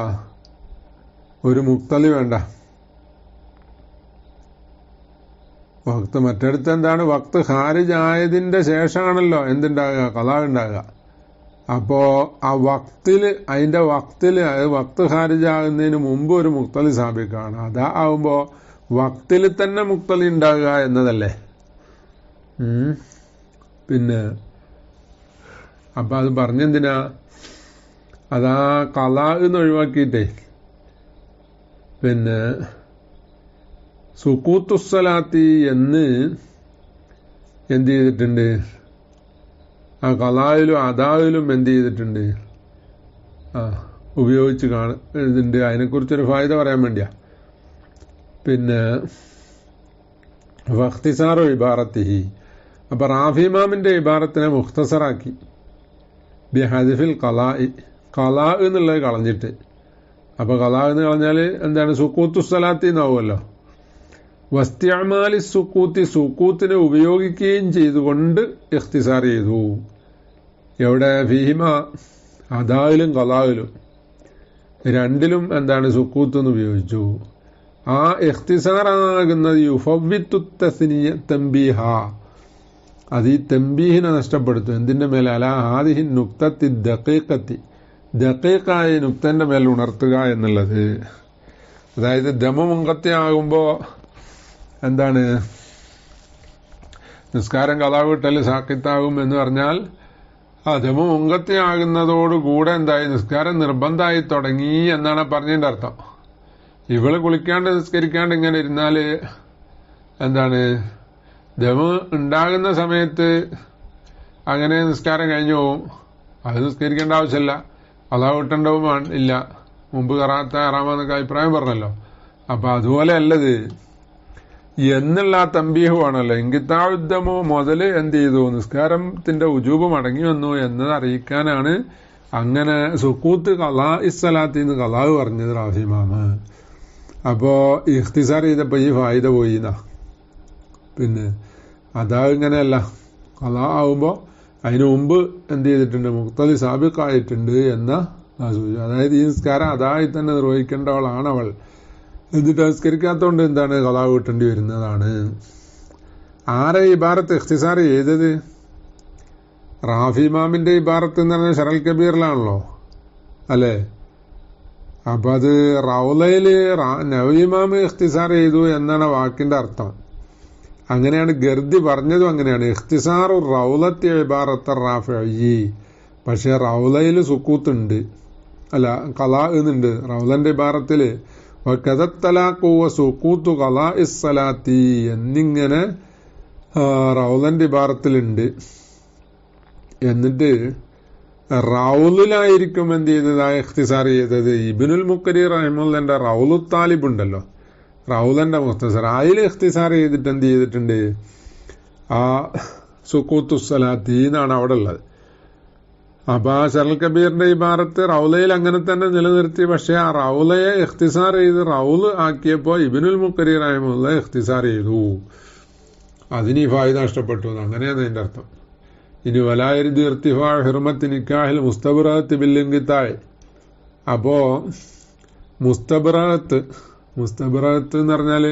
Speaker 1: ഒരു മുക്തലി വേണ്ട. വക്ത് മറ്റടുത്ത് എന്താണ്, വക്ത് ഖാരിജ് ആയതിന്റെ ശേഷമാണല്ലോ എന്തുണ്ടാകുക, ഖലാ ഉണ്ടാകുക. അപ്പോ ആ വക്തില്, അതിന്റെ വക്തില്, വക്ത് ഖാരിജ് ആകുന്നതിന് മുമ്പ് ഒരു മുക്തലി സാബിക്കാണ്. അതാ ആവുമ്പോ വക്തിൽ തന്നെ മുക്തലി ഉണ്ടാകുക എന്നതല്ലേ. പിന്നെ അപ്പൊ അത് പറഞ്ഞെന്തിനാ, അതാ ഖലാ എന്ന് ഒഴിവാക്കിയിട്ടേ പിന്നെ സുക്കൂത്തുസ്സലാത്തി എന്ന് എന്ത് ചെയ്തിട്ടുണ്ട്, ആ ഖലായിലും അദായിലും എന്ത് ചെയ്തിട്ടുണ്ട്, ഉപയോഗിച്ച് കാണുന്നുണ്ട്. അതിനെക്കുറിച്ചൊരു ഫായിദ പറയാൻ വേണ്ടിയാ. പിന്നെ വഖ്തിസാറു ഇബാറത്തിഹി, അപ്പൊ റാഫി ഇമാമിന്റെ ഇബാറത്തിനെ മുഖ്തസറാക്കി ബിഹദിഫിൽ ഖലാഇ, ഖലാ എന്നുള്ളത് കളഞ്ഞിട്ട്. അപ്പൊ ഖലാ എന്ന് കളഞ്ഞാൽ എന്താണ്, സുക്കൂത്തുസ്സലാത്തി എന്നാവുമല്ലോ. വസ്തിഅമാലി സുക്കൂത്തി, സുക്കൂത്തിനെ ഉപയോഗിക്കുകയും ചെയ്തുകൊണ്ട് ഇഖ്തിസാർ ചെയ്തു. എവിടെ, ഫീഹിമ അദായിലും ഖലായിലും രണ്ടിലും എന്താണ് സുക്കൂത്ത് എന്ന് ഉപയോഗിച്ചു. ആ ഇഖ്തിസാറാകുന്നത് യുഫവ്വിത്തു തസ്നിയ തംബീഹ, അത് ഈ തംബീഹിനെ നഷ്ടപ്പെടുത്തും. എന്തിന്റെ മേലെ, അലാ ഹാദിഹി നുക്തത്തി ദഖീഖത്തി, ദഖീഖായ നുക്തന്റെ മേൽ ഉണർത്തുക എന്നുള്ളത്. അതായത് ദമമുങ്കത്തിയാകുമ്പോ എന്താണ്, നിസ്കാരം ഖലാ വീട്ടൽ സാക്കിത്താകും എന്ന് പറഞ്ഞാൽ ദമു മുങ്കത്തിയാകുന്നതോടുകൂടെ എന്തായി, നിസ്കാരം നിർബന്ധമായി തുടങ്ങി എന്നാണ് പറഞ്ഞതിന്റെ അർത്ഥം. ഇവള് കുളിക്കാണ്ട് നിസ്കരിക്കാണ്ട് ഇങ്ങനെ ഇരുന്നാല് എന്താണ്, ദമു ഉണ്ടാകുന്ന സമയത്ത് അങ്ങനെ നിസ്കാരം കഴിഞ്ഞു പോവും. അത് നിസ്കരിക്കേണ്ട ആവശ്യമില്ല, ഖലാ വീട്ടേണ്ടവും ഇല്ല. മുമ്പ് ഖറാഅത്ത് ഹറാമാന്നൊക്കെ അഭിപ്രായം പറഞ്ഞല്ലോ. അപ്പൊ അതുപോലെ അല്ലത് എന്നുള്ള ആ തംബീഹുവാണല്ലോ. ഇൻഖിതാഉദ്ദമു മുതല് എന്ത് ചെയ്തു, നിസ്കാരത്തിന്റെ ഉജൂബ് മടങ്ങി വന്നു എന്നത് അറിയിക്കാനാണ് അങ്ങനെ സുക്കൂത്ത് ഖലാ ഇസ്സലാത്തിന്ന് ഖലാ പറഞ്ഞത് റാഫി ഇമാമ്. അപ്പോ ഇഖ്തിസാർ ചെയ്തപ്പോ ഈ ഫായിദ പോയിന്നാ. പിന്നെ അതാ ഇങ്ങനെയല്ല, ഖലാ ആവുമ്പോ അതിനു മുമ്പ് എന്ത് ചെയ്തിട്ടുണ്ട്, മുഖ്തലി സാബിഖായിട്ടുണ്ട് എന്ന സൂചന. അതായത് ഈ നിസ്കാരം അതായി തന്നെ നിർവഹിക്കേണ്ടവളാണ് അവൾ, എന്നിട്ട് നിസ്കരിക്കാത്തോണ്ട് എന്താണ്, ഖലാ വീട്ടേണ്ടി വരുന്നതാണ്. ആരെ ഇബാറത്ത് ഇഖ്തിസാർ ചെയ്തത്, റാഫി ഇമാമിന്റെ ഇബാറത്ത് എന്ന് പറഞ്ഞാൽ ഷറൽ കബീറിലാണല്ലോ, അല്ലേ. അപ്പൊ അത് റൗലയില് നവവി ഇമാം ഇഖ്തിസാർ ചെയ്തു എന്നാണ് വാക്കിന്റെ അർത്ഥം. അങ്ങനെയാണ് ഗർദി പറഞ്ഞതും അങ്ങനെയാണ്, ഇഖ്തിസാറു റൗലത്തി ഇബാറത്ത് റാഫിഈ. പക്ഷെ റൗലയില് സുക്കൂത്തുണ്ട്, അല്ല ഖലാ എന്നുണ്ട് റൗലന്റെ ഇബാറത്തില്. വകദത്തലാഖു വസുക്കൂത്തു ഖലാ ഇസ്സലാത്തി എന്നിങ്ങനെ റൗലന്റെ ഇബാറത്തിലുണ്ട്. എന്നിട്ട് റൗലിലായിരിക്കും എന്ത് ചെയ്തത്, ഇഖ്തിസാർ ചെയ്തത്. ഇബ്നുൽ മുഖരി റഹിമഹുല്ലാന്റെ റൗലു താലിബ് ഉണ്ടല്ലോ, റൗലന്റെ മുഖ്തസർ, അതിൽ ഇഖ്തിസാർ ചെയ്തിട്ട് എന്ത് ചെയ്തിട്ടുണ്ട്, ആ സുക്കൂത്തുസ്സലാത്തി എന്നാണ് അവിടെ ഉള്ളത്. അപ്പൊ ആ ഷറൽ കബീറിന്റെ ഇബാറത്ത് റൗലയിൽ അങ്ങനെ തന്നെ നിലനിർത്തി. പക്ഷെ ആ റൗലയെ ഇഖ്തിസാർ ചെയ്ത് റൗല് ആക്കിയപ്പോ ഇബ്നുൽ മുഖരി റഹിമഹുല്ല ഇഖ്തിസാർ ചെയ്തു. അതിന് ഈ ഫായിദ നഷ്ടപ്പെട്ടു, അങ്ങനെയാണ് അതിന്റെ അർത്ഥം. ഇനി വലായരുത് ഇർത്തിഫാ ഹിർമത്ത് നിക്കാഹിൽ മുസ്തബറത്ത് ബില്ലിംഗിത്തായ്. അപ്പോ മുസ്തബറത്ത് എന്ന് പറഞ്ഞാല്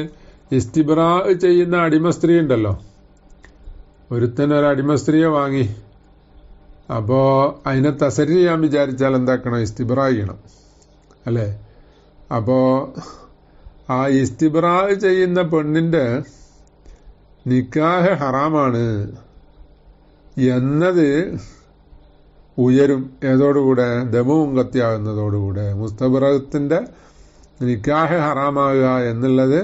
Speaker 1: ഇസ്തിബ്രാ ചെയ്യുന്ന അടിമ സ്ത്രീ ഉണ്ടല്ലോ. ഒരുത്തൻ ഒരു അടിമ സ്ത്രീയെ വാങ്ങി, അപ്പോ അതിനെ തസരി ചെയ്യാൻ വിചാരിച്ചാൽ എന്താക്കണം, ഇസ്തിബ്രാ ചെയ്യണം, അല്ലേ. അപ്പോ ആ ഇസ്തിബ്രാ ചെയ്യുന്ന പെണ്ണിന്റെ നിക്കാഹ് ഹറാമാണ് എന്നത് ഉയരും. ഏതോടുകൂടെ, ദമുങ്കത്തിയാകുന്നതോടുകൂടെ മുസ്തബറത്തിന്റെ നിക്കാഹ് ഹറാമാകുക എന്നുള്ളത്.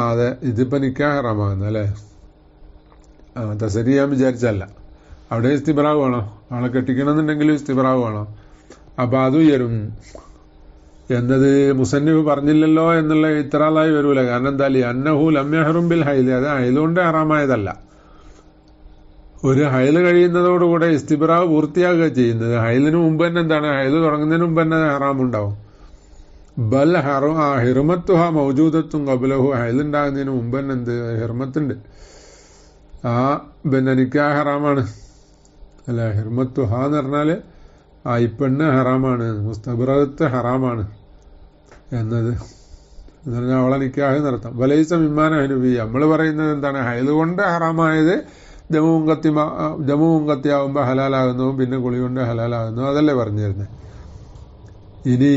Speaker 1: അതെ, ഇതിപ്പോ നിക്കാഹ് ഹറാമാകുന്ന അല്ലേ, തസരി ചെയ്യാൻ വിചാരിച്ചല്ല. അവിടെ ഇസ്തിബ്രാവ് വേണോ? ആളെ കെട്ടിക്കണമെന്നുണ്ടെങ്കിലും ഇസ്തിബ്രാവ് വേണോ? അപ്പൊ അത് ഉയരും എന്നത് മുസന്നിഫ് പറഞ്ഞില്ലല്ലോ എന്നുള്ള ഇത്രാളായി വരൂല. കാരണം എന്താ, അന്നഹു ലം യഹ്റും ബിൽ ഹൈല്, അത് ഹൈലുകൊണ്ട് ഹറാമായതല്ല. ഒരു ഹൈല് കഴിയുന്നതോടുകൂടെ ഇസ്തിബ്രാവ് പൂർത്തിയാകുക ചെയ്യുന്നത്. ഹൈലിന് മുമ്പ് തന്നെ എന്താണ്, ഹൈല് തുടങ്ങുന്നതിന് മുമ്പ് തന്നെ ഹറാമുണ്ടാവും. ബൽ ഹിർമത്തുഹ മൗജൂദത്തും ഖബ്ലഹു, ഹൈലുണ്ടാകുന്നതിന് മുമ്പ് തന്നെ എന്ത് ഹിർമത്തുണ്ട്. ആ പിന്നെ നിക്കാഹ് ഹറാമാണ് അല്ല, ഹിർമത്തുഹ എന്ന് പറഞ്ഞാല് ആ ഈ പെണ്ണ് ഹറാമാണ്, മുസ്തബ്രത്ത് ഹറാമാണ് എന്നത് എന്ന് പറഞ്ഞാൽ അവളെ നിക്കാഹ് നടത്താം. വലൈസ മിമ്മാന ഹനുബി, നമ്മൾ പറയുന്നത് എന്താണ്, ഹൈല് കൊണ്ട് ഹറാമായത് ജമുവും കത്തിയാവുമ്പോ ഹലാലാകുന്നു, പിന്നെ കുളി കൊണ്ട് ഹലാലാകുന്നു, അതല്ലേ പറഞ്ഞു തരുന്നത്. ഇനി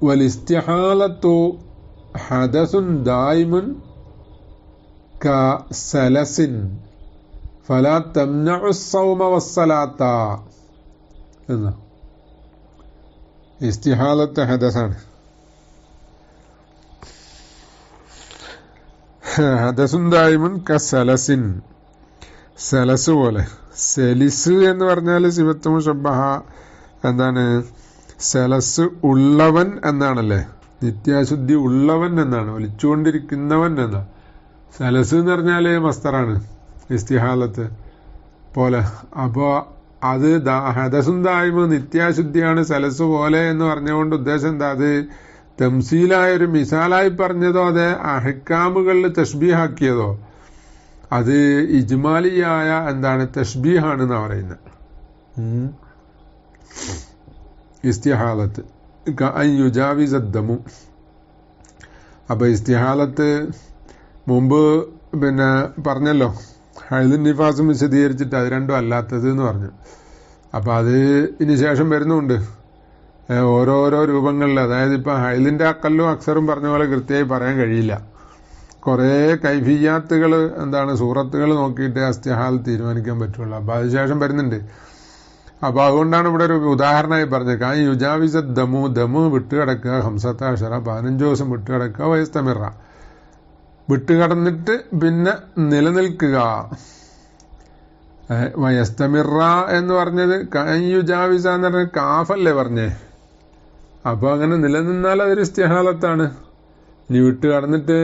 Speaker 1: വലിസ്തിഹാലത്തു ഹദസുൻ ദായിമുൻ കസലസിൻ ഫലാ തംനഉ സ്സൗമ വസ്സലാത്ത എന്ന ഇസ്തിഹാലത്ത് ഹദസാണ്. ഹദസുൻ ദായിമുൻ കസലസിൻ, സലസ് പോലെ. സെലിസ് എന്ന് പറഞ്ഞാൽ സിഫത്ത് മുശബ്ബഹ എന്താണ്, സലസ് ഉള്ളവൻ എന്നാണല്ലേ, നിത്യാശുദ്ധി ഉള്ളവൻ എന്നാണ്, ഒലിച്ചുകൊണ്ടിരിക്കുന്നവൻ എന്നാണ്. സലസ് എന്ന് പറഞ്ഞാല് മസ്തറാണ്, ഇസ്തിഹാലത്ത് പോലെ. അപ്പോ അത് ഹദസുൻ ദായിമ് നിത്യാശുദ്ധിയാണ് സലസ് പോലെ എന്ന് പറഞ്ഞുകൊണ്ട് ഉദ്ദേശം എന്താ, അത് തംസീലായ ഒരു മിസാലായി പറഞ്ഞതോ അതെ അഹ്കാമുകളിൽ തഷ്ബീഹാക്കിയതോ, അത് ഇജ്മാലിയായ എന്താണ് തഷ്ബീഹാണെന്നാ പറയുന്നത്. ഇസ്തിഹാലത്ത് യുജാവിസദ്ദമു. അപ്പൊ ഇസ്തിഹാലത്ത് മുമ്പ് പിന്നെ പറഞ്ഞല്ലോ, ഹൈലും നിഫാസും വിശദീകരിച്ചിട്ട് അത് രണ്ടും അല്ലാത്തത് എന്ന് പറഞ്ഞു. അപ്പൊ അത് ഇനി ശേഷം വരുന്നുണ്ട് ഓരോരോ രൂപങ്ങളിൽ. അതായത് ഇപ്പൊ ഹൈലിന്റെ അക്കല്ലും അക്സറും പറഞ്ഞ പോലെ കൃത്യമായി പറയാൻ കഴിയില്ല. കുറെ കൈഫിയാത്തുകൾ എന്താണ് സൂറത്തുകൾ നോക്കിയിട്ട് ഇസ്തിഹാൽ തീരുമാനിക്കാൻ പറ്റുള്ളൂ. അപ്പൊ അതിനുശേഷം വരുന്നുണ്ട്. അപ്പൊ അതുകൊണ്ടാണ് ഇവിടെ ഒരു ഉദാഹരണമായി പറഞ്ഞത്, യുജാവിസ ദമു വിട്ടുകിടക്കുക, 15 15 ദിവസം വിട്ടുകിടക്കുക, വയസ്തമിറ വിട്ടുകടന്നിട്ട് പിന്നെ നിലനിൽക്കുക. വയസ്തമിറ എന്ന് പറഞ്ഞത് യുജാവിസ എന്ന് പറഞ്ഞ കാഫല്ലേ പറഞ്ഞേ. അപ്പൊ അങ്ങനെ നിലനിന്നാൽ അതൊരു ഇസ്തിഹാലത്താണ്. ഇനി വിട്ടുകടന്നിട്ട്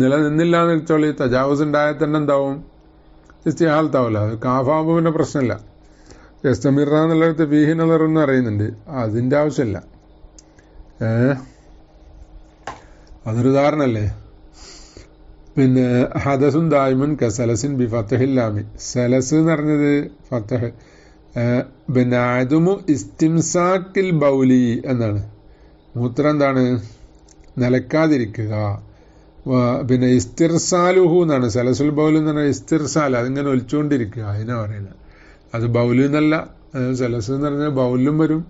Speaker 1: നിലനിന്നില്ല എന്ന് വെച്ചോളി, തജാവുസ് ഉണ്ടായാൽ തന്നെ എന്താവും, ഇസ്തിഹാലത്താവില്ല. അത് കാഫാവുമ്പോ പിന്നെ പ്രശ്നമില്ല. യസ്തമിറ എന്നുള്ളടത്ത് ഫീഹി നളറെന്ന് അറിയുന്നുണ്ട്, അതിന്റെ ആവശ്യമില്ല. അതൊരു ഉദാഹരണല്ലേ. പിന്നെ ഹദസുൻ ദായിമുൻ കസലസിൻ ബി ഫത്തഹില്ലാമി, സലസ് എന്ന് പറഞ്ഞത് ഫത്തഹ്. പിന്നെ അതുമു ഇസ്തിംസാക്കിൽ ബൗലി എന്നാണ്, മൂത്രം എന്താണ് നിലക്കാതിരിക്കുക. പിന്നെ ഇസ്തിർസാലുഹു എന്നാണ്, സലസുൽ ബൗൽ എന്ന് പറഞ്ഞാൽ ഇസ്തിർസാൽ, അതിങ്ങനെ ഒലിച്ചുകൊണ്ടിരിക്കുക, അതിനാ പറയുന്നത്. അത് ബൗല് എന്നല്ല, സലസ് എന്ന് പറഞ്ഞാൽ ബൗലിലും വരും,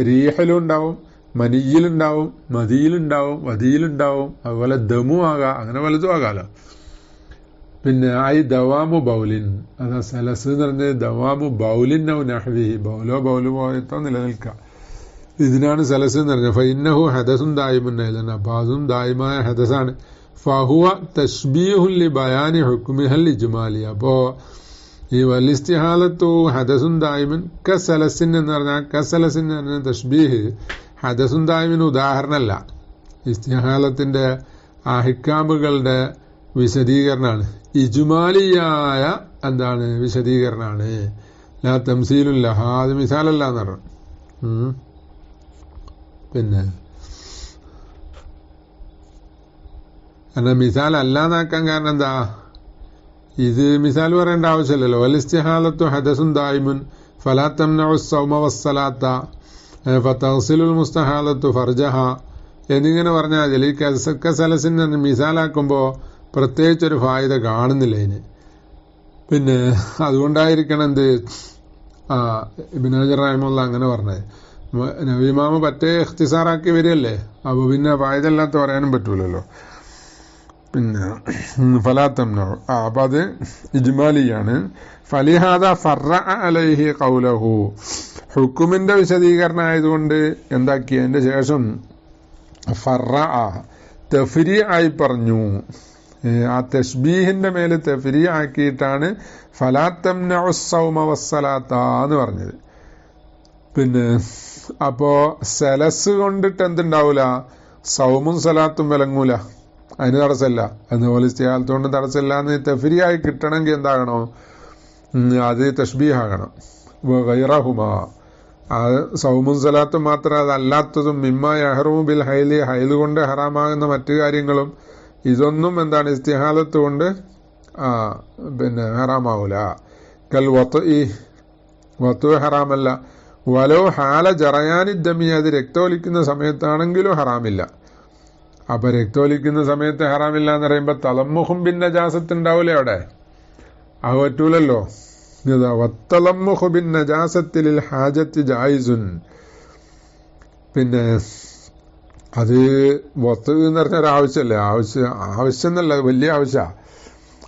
Speaker 1: റീഹലും ഉണ്ടാവും, മനിയിലുണ്ടാവും, മതിയിലുണ്ടാവും, വതിയിലുണ്ടാവും, അതുപോലെ ദമു ആകാം, അങ്ങനെ വലുതും ആകാലോ. പിന്നെ ദവാമു ബൗലിൻ, അതാ സലസ് എന്ന് പറഞ്ഞത് ദവാമു ബൗലിൻ ഔ നഹ്വി, ബൗലോ പോയത്തോ നിലനിൽക്കുക, ഇതിനാണ് സലസ് എന്ന് പറഞ്ഞത്. ഫഇന്നഹു ഹദസുൻ ദായിമുൻ അയ്ലൻ, അപ്പൊ അതും ദായിമായ ഹദസാണ്. ഫഹുവ തശ്ബീഹുൻ ലി ബയാനി ഹുക്മിഹൽ ഇജ്മാലി. അപ്പോ ഈ വലിസ്തിഹാലത്തു ഹദസുൻ ദായിമുൻ കസലസിൻ എന്ന് പറഞ്ഞാൽ, കസലസിൻ എന്ന് പറഞ്ഞാൽ തശ്ബീഹ് ഹദസുൻ ദായിമിന് ഉദാഹരണമല്ല, ഇസ്തിഹാലത്തിന്റെ അഹ്കാമുകളുടെ വിശദീകരണമാണ്, ഇജ്മാലിയായ എന്താണ് വിശദീകരണമാണ്. ലാ തംസീലുല്ലഹ, അത് മിസാലല്ല എന്ന് പറഞ്ഞു. പിന്നെ എന്നാ മിസാൽ അല്ലാന്നാക്കാൻ കാരണം എന്താ, ഇത് മിസാൽ പറയേണ്ട ആവശ്യമില്ലല്ലോ. വലിസ്തിഹാലത്തു ഹദസുൻ ദായിമുൻ ഫലാ തംനഉ സ്സൗമ വസ്സലാത്ത ഫതഗ്സിലുൽ മുസ്തഹാലത്തു ഫർജഹ എന്നിങ്ങനെ പറഞ്ഞാൽ ഈ കസലസിനെ മിസാലാക്കുമ്പോൾ പ്രത്യേകിച്ചൊരു ഫായിദ കാണുന്നില്ല ഇതിന്. പിന്നെ അതുകൊണ്ടായിരിക്കണം എന്ത് ഇബ്നു ഹജർ റഹിമഹുല്ലാഹ് അങ്ങനെ പറഞ്ഞത്. നബിമാമ പറ്റേ ഇഖ്തിസാറാക്കി വരികയല്ലേ, അപ്പൊ പിന്നെ ഫായിദ അല്ലാത്ത പറയാനും പറ്റൂലല്ലോ. പിന്നെ ഫലാത്തംനോ, അപ്പൊ അത് ഇജ്മാലിയാണ്. ഫലിഹാദ ഫർറഅ അലൈഹി ഖൗലഹു, ഹുക്കുമിന്റെ വിശദീകരണം ആയതുകൊണ്ട് എന്താക്കി, അതിന്റെ ശേഷം ഫർറഅ തഫ്രീ ആയി പറഞ്ഞു. ആ തഷ്ബീഹിന്റെ മേല് തഫ്രീ ആക്കിയിട്ടാണ് ഫലാ തംനഉ സ്സൗമ വസ്സലാത്ത എന്ന് പറഞ്ഞത്. പിന്നെ അപ്പോ സലസ് കൊണ്ടിട്ട് എന്തുണ്ടാവൂല, സൗമും സലാത്തും വിലങ്ങൂല, അതിന് തടസ്സമില്ല. അതുപോലെ ഇസ്തിഹാലത്ത് കൊണ്ട് തടസ്സമില്ല എന്ന് തഫ്രീ ആയി കിട്ടണമെങ്കിൽ എന്താകണോ, അത് തഷ്ബീഹാകണം. ഗൈറഹുമാ, അത് സൗമും സലാത്തും മാത്രം അതല്ലാത്തതും മിമ്മ യഹ്റുമു ബിൽ ഹൈലി, ഹൈല് കൊണ്ട് ഹറാമാകുന്ന മറ്റു കാര്യങ്ങളും ഇതൊന്നും എന്താണ് ഇസ്തിഹാലത്ത് കൊണ്ട് പിന്നെ ഹറാമാവൂല. കൽ വത്തു ഹറാമല്ല. വലോ ഹാല ജറയാനി ദമി, അത് രക്തമൊലിക്കുന്ന സമയത്താണെങ്കിലും ഹറാമില്ല. അപ്പൊ രക്തമൊലിക്കുന്ന സമയത്ത് ഹറാമില്ല എന്ന് പറയുമ്പോ തലമ്മുഹും ബിൻ നജാസത്ത് ഉണ്ടാവൂലേ അവിടെ, അത് പറ്റൂലല്ലോ. വത്തലമ്മുഹു ബിൻ നജാസത്തിൽ ഹാജത്ത് ജായിസുൻ. പിന്നെ അത് വത്ത് എന്ന് പറഞ്ഞ ഒരാവശ്യമല്ലേ, ആവശ്യം എന്നല്ല, വലിയ ആവശ്യമാണ്.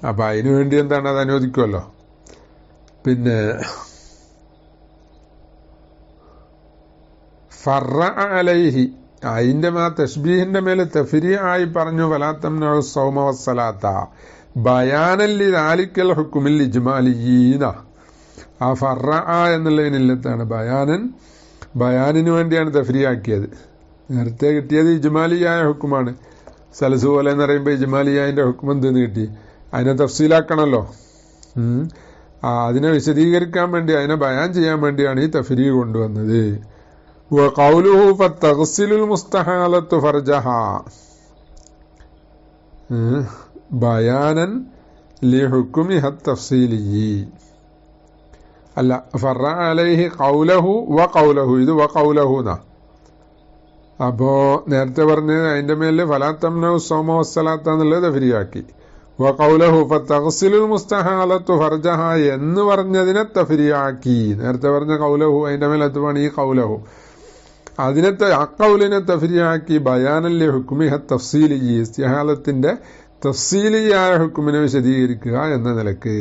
Speaker 1: അപ്പൊ അതിനു വേണ്ടി എന്താണ് അത് അനുവദിക്കുമല്ലോ. പിന്നെ ഫറ അലൈഹി, അതിന്റെ തഷ്ബീഹിന്റെ മേലെ തഫ്രീ ആയി പറഞ്ഞു ഫലാ തംനഉ സ്സൗമ വസ്സലാത്ത ബയാനൻ ലിദാലിക്കൽ ഹുക്മിൽ ഇജ്മാലിയീന. ആ ഫറ എന്നുള്ളതിനില്ലത്താണ് ബയാനിന് വേണ്ടിയാണ് തഫ്രീ ആക്കിയത്. നേരത്തെ കിട്ടിയത് ഇജ്മാലിയായ ഹുക്കുമാണ്. സലസ് പോലെ എന്ന് പറയുമ്പോൾ ഇജ്മാലിയായതിന്റെ ഹുക്കും എന്തെന്ന് കിട്ടി, അതിനെ തഫ്സീലാക്കണമല്ലോ. അതിനെ വിശദീകരിക്കാൻ വേണ്ടി, അതിനെ ബയാൻ ചെയ്യാൻ വേണ്ടിയാണ് ഈ തഫ്രീ കൊണ്ടുവന്നത്. വഖൗലുഹു ഫതഗ്സിലുൽ മുസ്തഹാലത്തു ഫർജഹാ ബയാനൻ ലിഹുക്മിഹ തഫ്സീലിയി. അല്ല, ഫറ അലൈഹി ഖൗലഹു വഖൗലഹു, ഇത് വഖൗലഹു എന്നാ. അപ്പോ നേരത്തെ പറഞ്ഞ് അതിന്റെ മേലെ ഫലാ തംനഉ സ്സൗമ വസ്സലാത്ത എന്നുള്ളത് തഫ്രീയാക്കി. വഖൗലഹു ഫതഗ്സിലുൽ മുസ്തഹാലത്തു ഫർജഹാ എന്ന് പറഞ്ഞതിനെ തഫ്രീയാക്കി. നേരത്തെ പറഞ്ഞ ഖൗലഹു അതിന്റെ മേലെ എത്തുവാണ് ഈ ഖൗലഹു, അതിനെ അക്കൗലിനെ തഫ്രീയാക്കി ബയാനൻ ലിഹുക്മിഹ തഫ്സീലിയി, ഇസ്തിഹാലത്തിന്റെ തഫ്സീലിയായ ഹുക്കുമിനെ വിശദീകരിക്കുക എന്ന നിലക്ക്.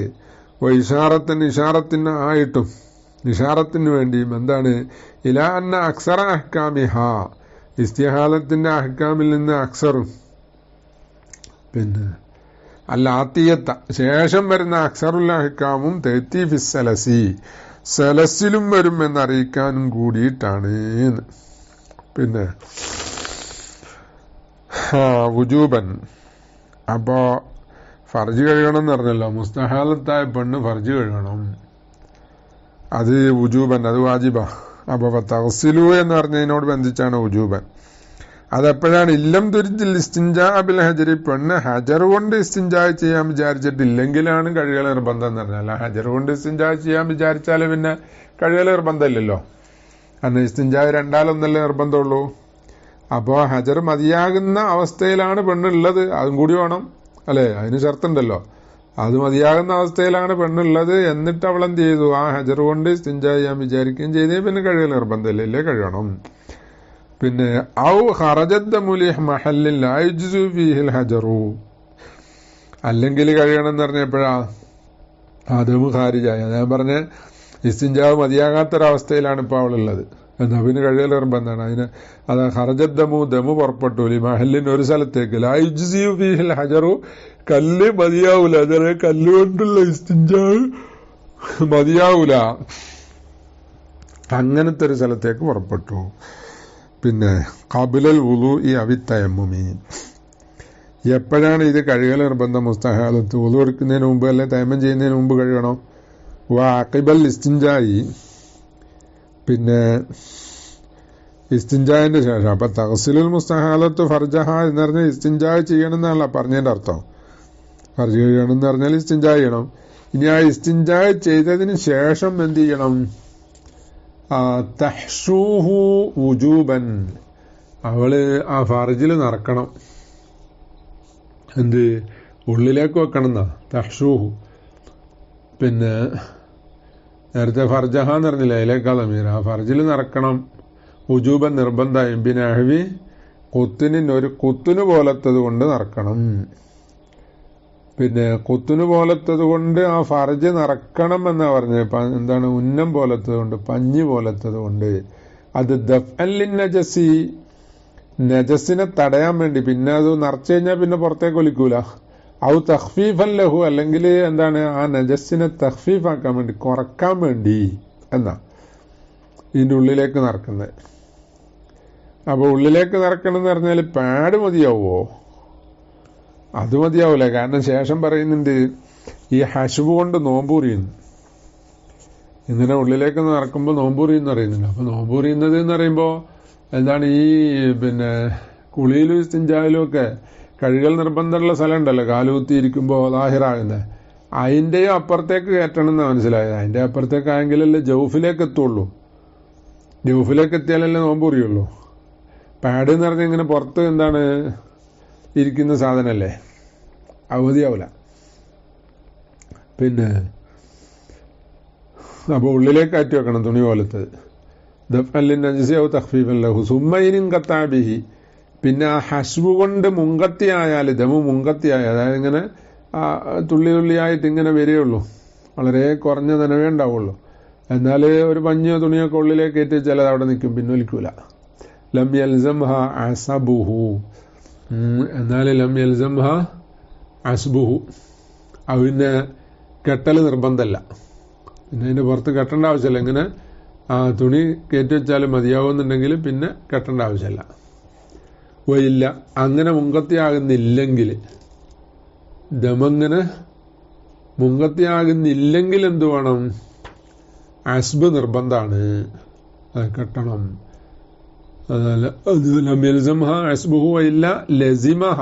Speaker 1: ഇഷാറത്തിന് ആയിട്ടും ഇഷാറത്തിന് വേണ്ടിയും എന്താണ്, ഇലാ അന്ന അക്സറ അഹ്കാമിഹ, ഇസ്തിഹാലത്തിന്റെ അഹ്കാമിൽ നിന്ന് അക്സറും പിന്നെ അല്ലാത്തിയത്ത ശേഷം വരുന്ന അക്സറുൽ അഹ്കാമും തഅതി ഫി സലസി, സലസിലും വരും എന്നറിയിക്കാനും കൂടിയിട്ടാണ്. പിന്നെ വുജൂബൻ, അപ്പോ ഫർജ് കഴുകണം എന്ന് പറഞ്ഞല്ലോ, മുസ്തഹാലത്തായ പെണ്ണ് ഫർജ് കഴുകണം, അത് വുജൂബൻ, അത് വാജിബ. അപ്പൊ തഗ്സിലു എന്ന് പറഞ്ഞതിനോട് ബന്ധിച്ചാണ് വുജൂബൻ. അതെപ്പോഴാണ്, ഇല്ലം തുരിജിൽ ഇസ്തിൻജാ ബിൽ ഹജരി, പെണ്ണ് ഹജർ കൊണ്ട് ഇസ്തിൻജാ ചെയ്യാൻ വിചാരിച്ചിട്ടില്ലെങ്കിലാണ് കഴുകൽ നിർബന്ധം എന്ന് പറഞ്ഞാൽ. ഹജർ കൊണ്ട് ഇസ്തിൻജാ ചെയ്യാൻ വിചാരിച്ചാൽ പിന്നെ കഴുകൽ നിർബന്ധമില്ലല്ലോ. കാരണം ഇസ്തിൻജാ രണ്ടാലൊന്നല്ലേ നിർബന്ധമുള്ളൂ. അപ്പോൾ ഹജർ മതിയാകുന്ന അവസ്ഥയിലാണ് പെണ്ണുള്ളത്, അതും കൂടി വേണം അല്ലെ, അതിന് ഷർത്തുണ്ടല്ലോ. അത് മതിയാകുന്ന അവസ്ഥയിലാണ് പെണ്ണുള്ളത്. എന്നിട്ട് അവൾ എന്ത് ചെയ്തു, ആ ഹജർ കൊണ്ട് ഇസ്തിൻജാ ചെയ്യാൻ വിചാരിക്കുകയും ചെയ്തേ പിന്നെ കഴുകൽ നിർബന്ധമില്ല, ഇല്ലേ കഴുകണം. പിന്നെ ഔ ഖറജദ്ദ മുലിഹ് മഹല്ലിൻ ലാ യജ്സു ഫീഹിൽ ഹജറു, അല്ലെങ്കിൽ കഴുകണം എന്ന് പറഞ്ഞപ്പോഴാ അതും ഖാരിജായ. ഞാൻ പറഞ്ഞ ഇസ്തിൻജാവ് മതിയാകാത്തൊരവസ്ഥയിലാണ് ഇപ്പോൾ അവളുള്ളത്, എന്നാ പിന്നെ കഴുകൽ നിർബന്ധമാണ്. അതിന് അത് ഖറജദ്ദമു പുറപ്പെട്ടു ലി മഹല്ലിൻ, ഒരു സ്ഥലത്തേക്ക്, ലാ യജ്സു ഫീഹിൽ ഹജറു, കല്ല് മതിയാവൂല, അതായത് കല്ലുകൊണ്ടുള്ള ഇസ്തിൻജാവ് മതിയാവൂല, അങ്ങനത്തെ ഒരു സ്ഥലത്തേക്ക് പുറപ്പെട്ടു. പിന്നെ ഖബിലൽ വുളൂഇ അവി തയമ്മുമി, എപ്പോഴാണ് ഇത് കഴുകൽ നിർബന്ധം? മുസ്തഹാലത്ത്, വുളു എടുക്കുന്നതിന് മുമ്പ് അല്ലെ തയമ്മം ചെയ്യുന്നതിന് മുമ്പ് കഴുകണം. വാഖിബൽ ഇസ്തിൻജായി, പിന്നെ ഇസ്തിൻജായിന്റെ ശേഷം. അപ്പൊ തഗ്സിലുൽ മുസ്തഹാലത്ത് ഫർജഹ എന്ന് പറഞ്ഞാൽ ഇസ്തിൻജായ് ചെയ്യണം എന്നാണല്ലോ പറഞ്ഞതിന്റെ അർത്ഥം. ഫർജ് ചെയ്യണം എന്ന് പറഞ്ഞാൽ ഇസ്തിൻജായ് ചെയ്യണം. ഇനി ആ ഇസ്തിൻജായ് ചെയ്തതിന് ശേഷം എന്ത് ചെയ്യണം? തഹ്ഷൂഹു വുജൂബൻ, അവള് ആ ഫർജിൽ നിറക്കണം. എന്ത്, ഉള്ളിലേക്ക് വെക്കണം എന്നാ തഹ്ഷൂഹു. പിന്നെ നേരത്തെ ഫർജഹ എന്ന് പറഞ്ഞില്ല, അതിലേക്കാ തമീർ. ആ ഫർജിൽ നിറക്കണം, വുജൂബൻ നിർബന്ധമായും. പിന്നെ അഹ്വി കുത്തിനിന്, ഒരു കുത്തുന് പോലത്തത് കൊണ്ട് നിറക്കണം. പിന്നെ കുത്തുന് പോലത്തത് കൊണ്ട് ആ ഫർജ് നിറക്കണം എന്നാ പറഞ്ഞത്. എന്താണ്, ഉന്നം പോലത്തത് കൊണ്ട്, പഞ്ഞി പോലത്തത് കൊണ്ട്. അത് ദഫ്അൻ നജസി, നജസിനെ തടയാൻ വേണ്ടി. പിന്നെ അത് നിറച്ചു കഴിഞ്ഞാൽ പിന്നെ പുറത്തേക്ക് ഒലിക്കൂല, ഔ തഖ്ഫീഫൻ ലഹു, അല്ലെങ്കിൽ എന്താണ് ആ നജസ്സിനെ തഖ്ഫീഫാക്കാൻ വേണ്ടി, കുറക്കാൻ വേണ്ടി എന്നാ ഇതിൻ്റെ ഉള്ളിലേക്ക് നിറക്കുന്നത്. അപ്പോൾ ഉള്ളിലേക്ക് നിറക്കണം എന്ന് പറഞ്ഞാൽ പാഡ് മതിയാവുമോ? അത് മതിയാവൂല. കാരണം ശേഷം പറയുന്നുണ്ട് ഈ ഹശ്ബ് കൊണ്ട് നോമ്പൂറിയുന്നു. ഇങ്ങനെ ഉള്ളിലേക്ക് നിറക്കുമ്പോൾ നോമ്പൂറിയെന്ന് പറയുന്നുണ്ട്. അപ്പോൾ നോമ്പൂറിയുന്നത് എന്ന് പറയുമ്പോൾ എന്താണ്, ഈ കുളിയിലും ഇസ്തിഞ്ചായിലും ഒക്കെ കഴുകൽ നിർബന്ധമുള്ള സ്ഥലം ഉണ്ടല്ലോ, കാലുകുത്തിയിരിക്കുമ്പോൾ ലാഹിറാകുന്നത്, അതിൻ്റെയും അപ്പുറത്തേക്ക് കയറ്റണം എന്ന് മനസ്സിലായത്. അതിൻ്റെ അപ്പുറത്തേക്ക് ആയെങ്കിലല്ലേ ജൗഫിലേക്ക് എത്തുള്ളൂ. ജൗഫിലേക്ക് എത്തിയാലല്ലേ നോമ്പൂറിയുള്ളൂ. പാഡ് എന്ന് പറഞ്ഞാൽ ഇങ്ങനെ പുറത്ത് എന്താണ് ഇരിക്കുന്ന സാധനമല്ലേ, അവധിയാവില്ല. അപ്പോൾ ഉള്ളിലേക്ക് കയറ്റി വെക്കണം തുണി പോലത്തത്. ദഫ്അല്ലിൻ നജ്സി ഔ തഖ്ഫീഫൻ ലഹു സുമ്മയിൻ ഖത്താബിഹി. പിന്നെ ആ ഹശ്ബ് കൊണ്ട് മുങ്കത്തിയായാൽ, ദമു മുങ്കത്തിയായ, അതായത് ഇങ്ങനെ തുള്ളി തുള്ളിയായിട്ട് ഇങ്ങനെ വരികയുള്ളൂ, വളരെ കുറഞ്ഞ നനവേ ഉണ്ടാവുള്ളൂ. എന്നാൽ ഒരു പഞ്ഞോ തുണിയൊക്കെ ഉള്ളിലേക്ക് കയറ്റി വെച്ചാൽ അത് അവിടെ നിൽക്കും, പിൻവലിക്കൂല. ലം യൽസംഹ അസബുഹു, എന്നാൽ ലം യൽസംഹ അസ്ബുഹു, അതിന് കെട്ടൽ നിർബന്ധമല്ല. പിന്നെ അതിൻ്റെ പുറത്ത് കെട്ടേണ്ട ആവശ്യമില്ല. ഇങ്ങനെ ആ തുണി കയറ്റി വെച്ചാലും മതിയാവുന്നുണ്ടെങ്കിൽ പിന്നെ കെട്ടേണ്ട ആവശ്യമില്ല. ഇല്ല അങ്ങനെ മുങ്കത്തിയാകുന്നില്ലെങ്കിൽ, ദമങ്ങനെ മുങ്കത്തിയാകുന്നില്ലെങ്കിൽ എന്ത് വേണം? അസ്ബ് നിർബന്ധമാണ്, അത് കെട്ടണം. അതല്ല അത് ലം യൽസംഹ അസ്ബുഹു ഇല്ല ലസിമഹ.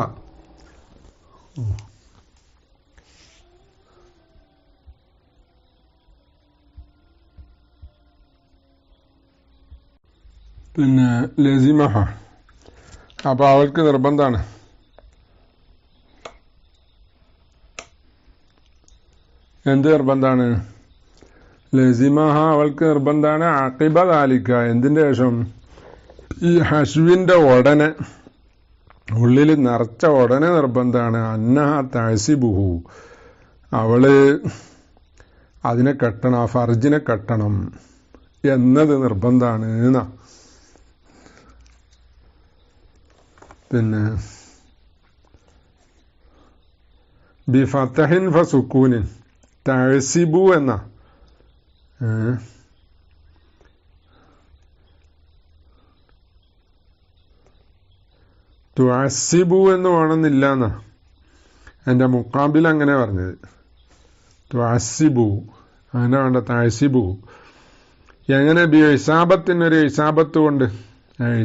Speaker 1: ലസിമഹ, അപ്പൊ അവൾക്ക് നിർബന്ധമാണ്. എന്ത് നിർബന്ധമാണ്? ലസിമഹ, അവൾക്ക് നിർബന്ധമാണ്. അഖിബ ദാലിക, എന്തിന്റെ ശേഷം? ഈ ഹശ്വിന്റെ ഉടനെ, ഉള്ളിൽ നിറച്ച ഉടനെ നിർബന്ധമാണ്. അന്നഹ തഅസിബുഹു, അവള് അതിനെ കെട്ടണം, ആ ഫർജിനെ കെട്ടണം എന്നത് നിർബന്ധമാണ് എന്നാ. ബിഫതഹിൻ ഫസുക്കൂനിൻ, തഅസിബു എന്ന തുഅസിബു എന്ന് വേണമെന്നില്ല എന്നാ എൻ്റെ മുഖാബിൽ അങ്ങനെ പറഞ്ഞത്. തുഅസിബു അങ്ങനെ വേണ്ട, തഅസിബു. എങ്ങനെ? ബി ഇസാബത്തിനൊരു ഇസാബത്ത് കൊണ്ട്.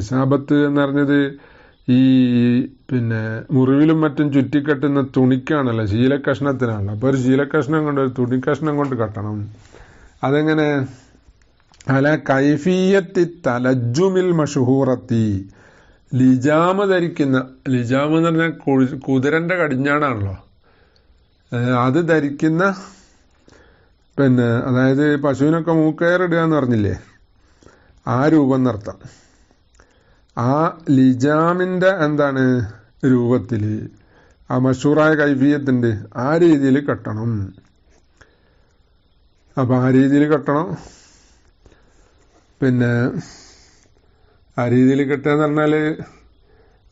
Speaker 1: ഇസാബത്ത് എന്ന് പറഞ്ഞത് ഈ മുറിവിലും മറ്റും ചുറ്റിക്കെട്ടുന്ന തുണിക്കാണല്ലോ, ശീലക്കഷ്ണത്തിനാണല്ലോ. അപ്പോൾ ഒരു ശീലക്കഷ്ണം കൊണ്ട്, ഒരു തുണിക്കഷ്ണം കൊണ്ട് കെട്ടണം. അതെങ്ങനെ? അല കൈഫിയത്തി തലജുമിൽ മഷഹൂറത്തി, ലിജാമ് ധരിക്കുന്ന, ലിജാമ് എന്ന് പറഞ്ഞാൽ കുതിരന്റെ കടിഞ്ഞാണാണല്ലോ, അത് ധരിക്കുന്ന, അതായത് പശുവിനൊക്കെ മൂക്കയറിടുക എന്ന് പറഞ്ഞില്ലേ, ആ രൂപം എന്നർത്ഥം. ആ ലിജാമിന്റെ എന്താണ് രൂപത്തിൽ, ആ മഷൂറായ കൈഫിയത്തുണ്ട്, ആ രീതിയിൽ കെട്ടണം. അപ്പൊ ആ രീതിയിൽ കെട്ടണം. ആ രീതിയിൽ കെട്ടുകയെന്ന് പറഞ്ഞാൽ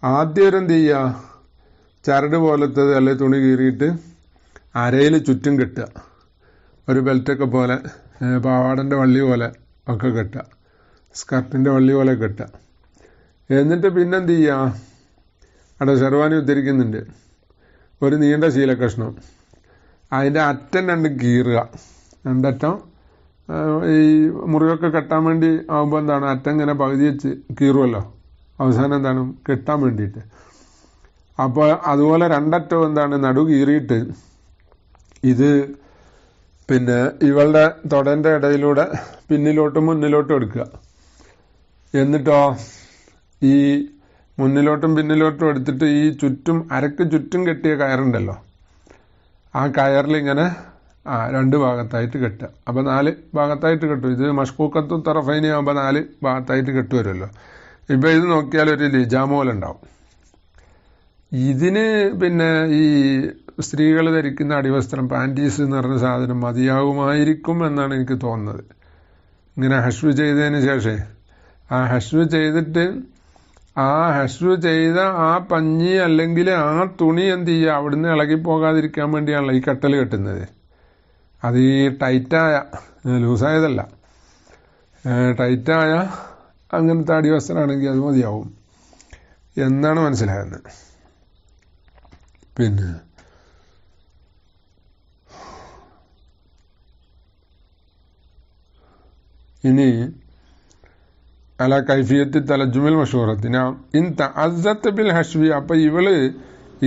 Speaker 1: ആദ്യം ഒരു എന്ത് ചെയ്യുക, ചരട് പോലത്തത് അല്ലെ തുണി കീറിയിട്ട് അരയിൽ ചുറ്റും കെട്ടുക, ഒരു ബെൽറ്റൊക്കെ പോലെ, പാവാടൻ്റെ വള്ളി പോലെ ഒക്കെ കെട്ടുക, സ്കർട്ടിൻ്റെ വള്ളി പോലെ കെട്ടുക. എന്നിട്ട് പിന്നെന്ത് ചെയ്യുക, അവിടെ ഷെർവാനി ഉദ്ധരിക്കുന്നുണ്ട്, ഒരു നീണ്ട ശീലക്കഷ്ണം, അതിൻ്റെ അറ്റം രണ്ടും കീറുക, രണ്ടറ്റം ഈ മുറിവൊക്കെ കെട്ടാൻ വേണ്ടി ആകുമ്പോൾ എന്താണ്, അറ്റം ഇങ്ങനെ പകുതി വെച്ച് കീറുമല്ലോ, അവസാനം എന്താണ് കെട്ടാൻ വേണ്ടിയിട്ട്. അപ്പോൾ അതുപോലെ രണ്ടറ്റവും എന്താണ് നടു കീറിയിട്ട് ഇത് ഇവളുടെ തൊടൻ്റെ ഇടയിലൂടെ പിന്നിലോട്ടും മുന്നിലോട്ടും എടുക്കുക. എന്നിട്ടോ ഈ മുന്നിലോട്ടും പിന്നിലോട്ടും എടുത്തിട്ട് ഈ ചുറ്റും, അരക്ക് ചുറ്റും കെട്ടിയ കയറുണ്ടല്ലോ, ആ കയറിൽ ഇങ്ങനെ രണ്ട് ഭാഗത്തായിട്ട് കെട്ടുക. അപ്പോൾ 4 ഭാഗത്തായിട്ട് കെട്ടും. ഇത് മഷ്കൂക്കത്തും തറഫൈനി ആകുമ്പോൾ 4 ഭാഗത്തായിട്ട് കെട്ടുവരുമല്ലോ. ഇപ്പം ഇത് നോക്കിയാൽ ഒരു ലിജാമോല ഉണ്ടാവും. ഇതിന് ഈ സ്ത്രീകൾ ധരിക്കുന്ന അടിവസ്ത്രം, പാൻറ്റീസ് എന്ന് പറഞ്ഞ സാധനം മതിയാകുമായിരിക്കും എന്നാണ് എനിക്ക് തോന്നുന്നത്. ഇങ്ങനെ ഹഷ്വ് ചെയ്തതിന് ശേഷം, ആ ഹഷ്വ് ചെയ്തിട്ട് ആ ഹഷ്വ് ചെയ്ത ആ പഞ്ഞി അല്ലെങ്കിൽ ആ തുണി എന്ത് ചെയ്യുക, അവിടുന്ന് ഇളകിപ്പോകാതിരിക്കാൻ വേണ്ടിയാണല്ലോ ഈ കെട്ടൽ കെട്ടുന്നത്. അത് ഈ ടൈറ്റായ, ലൂസായതല്ല, ടൈറ്റായ അങ്ങനത്തെ അടിവസ്ത്രമാണെങ്കിൽ അത് മതിയാവും എന്നാണ് മനസ്സിലാകുന്നത്. പിന്നെ ഇനി അല കൈഫിയത്ത് തലജുമിൽ മഷൂറത്തിന് ഇൻ തഅസ്സത്ത് ബിൽ ഹഷ്വി. അപ്പൊ ഇവള്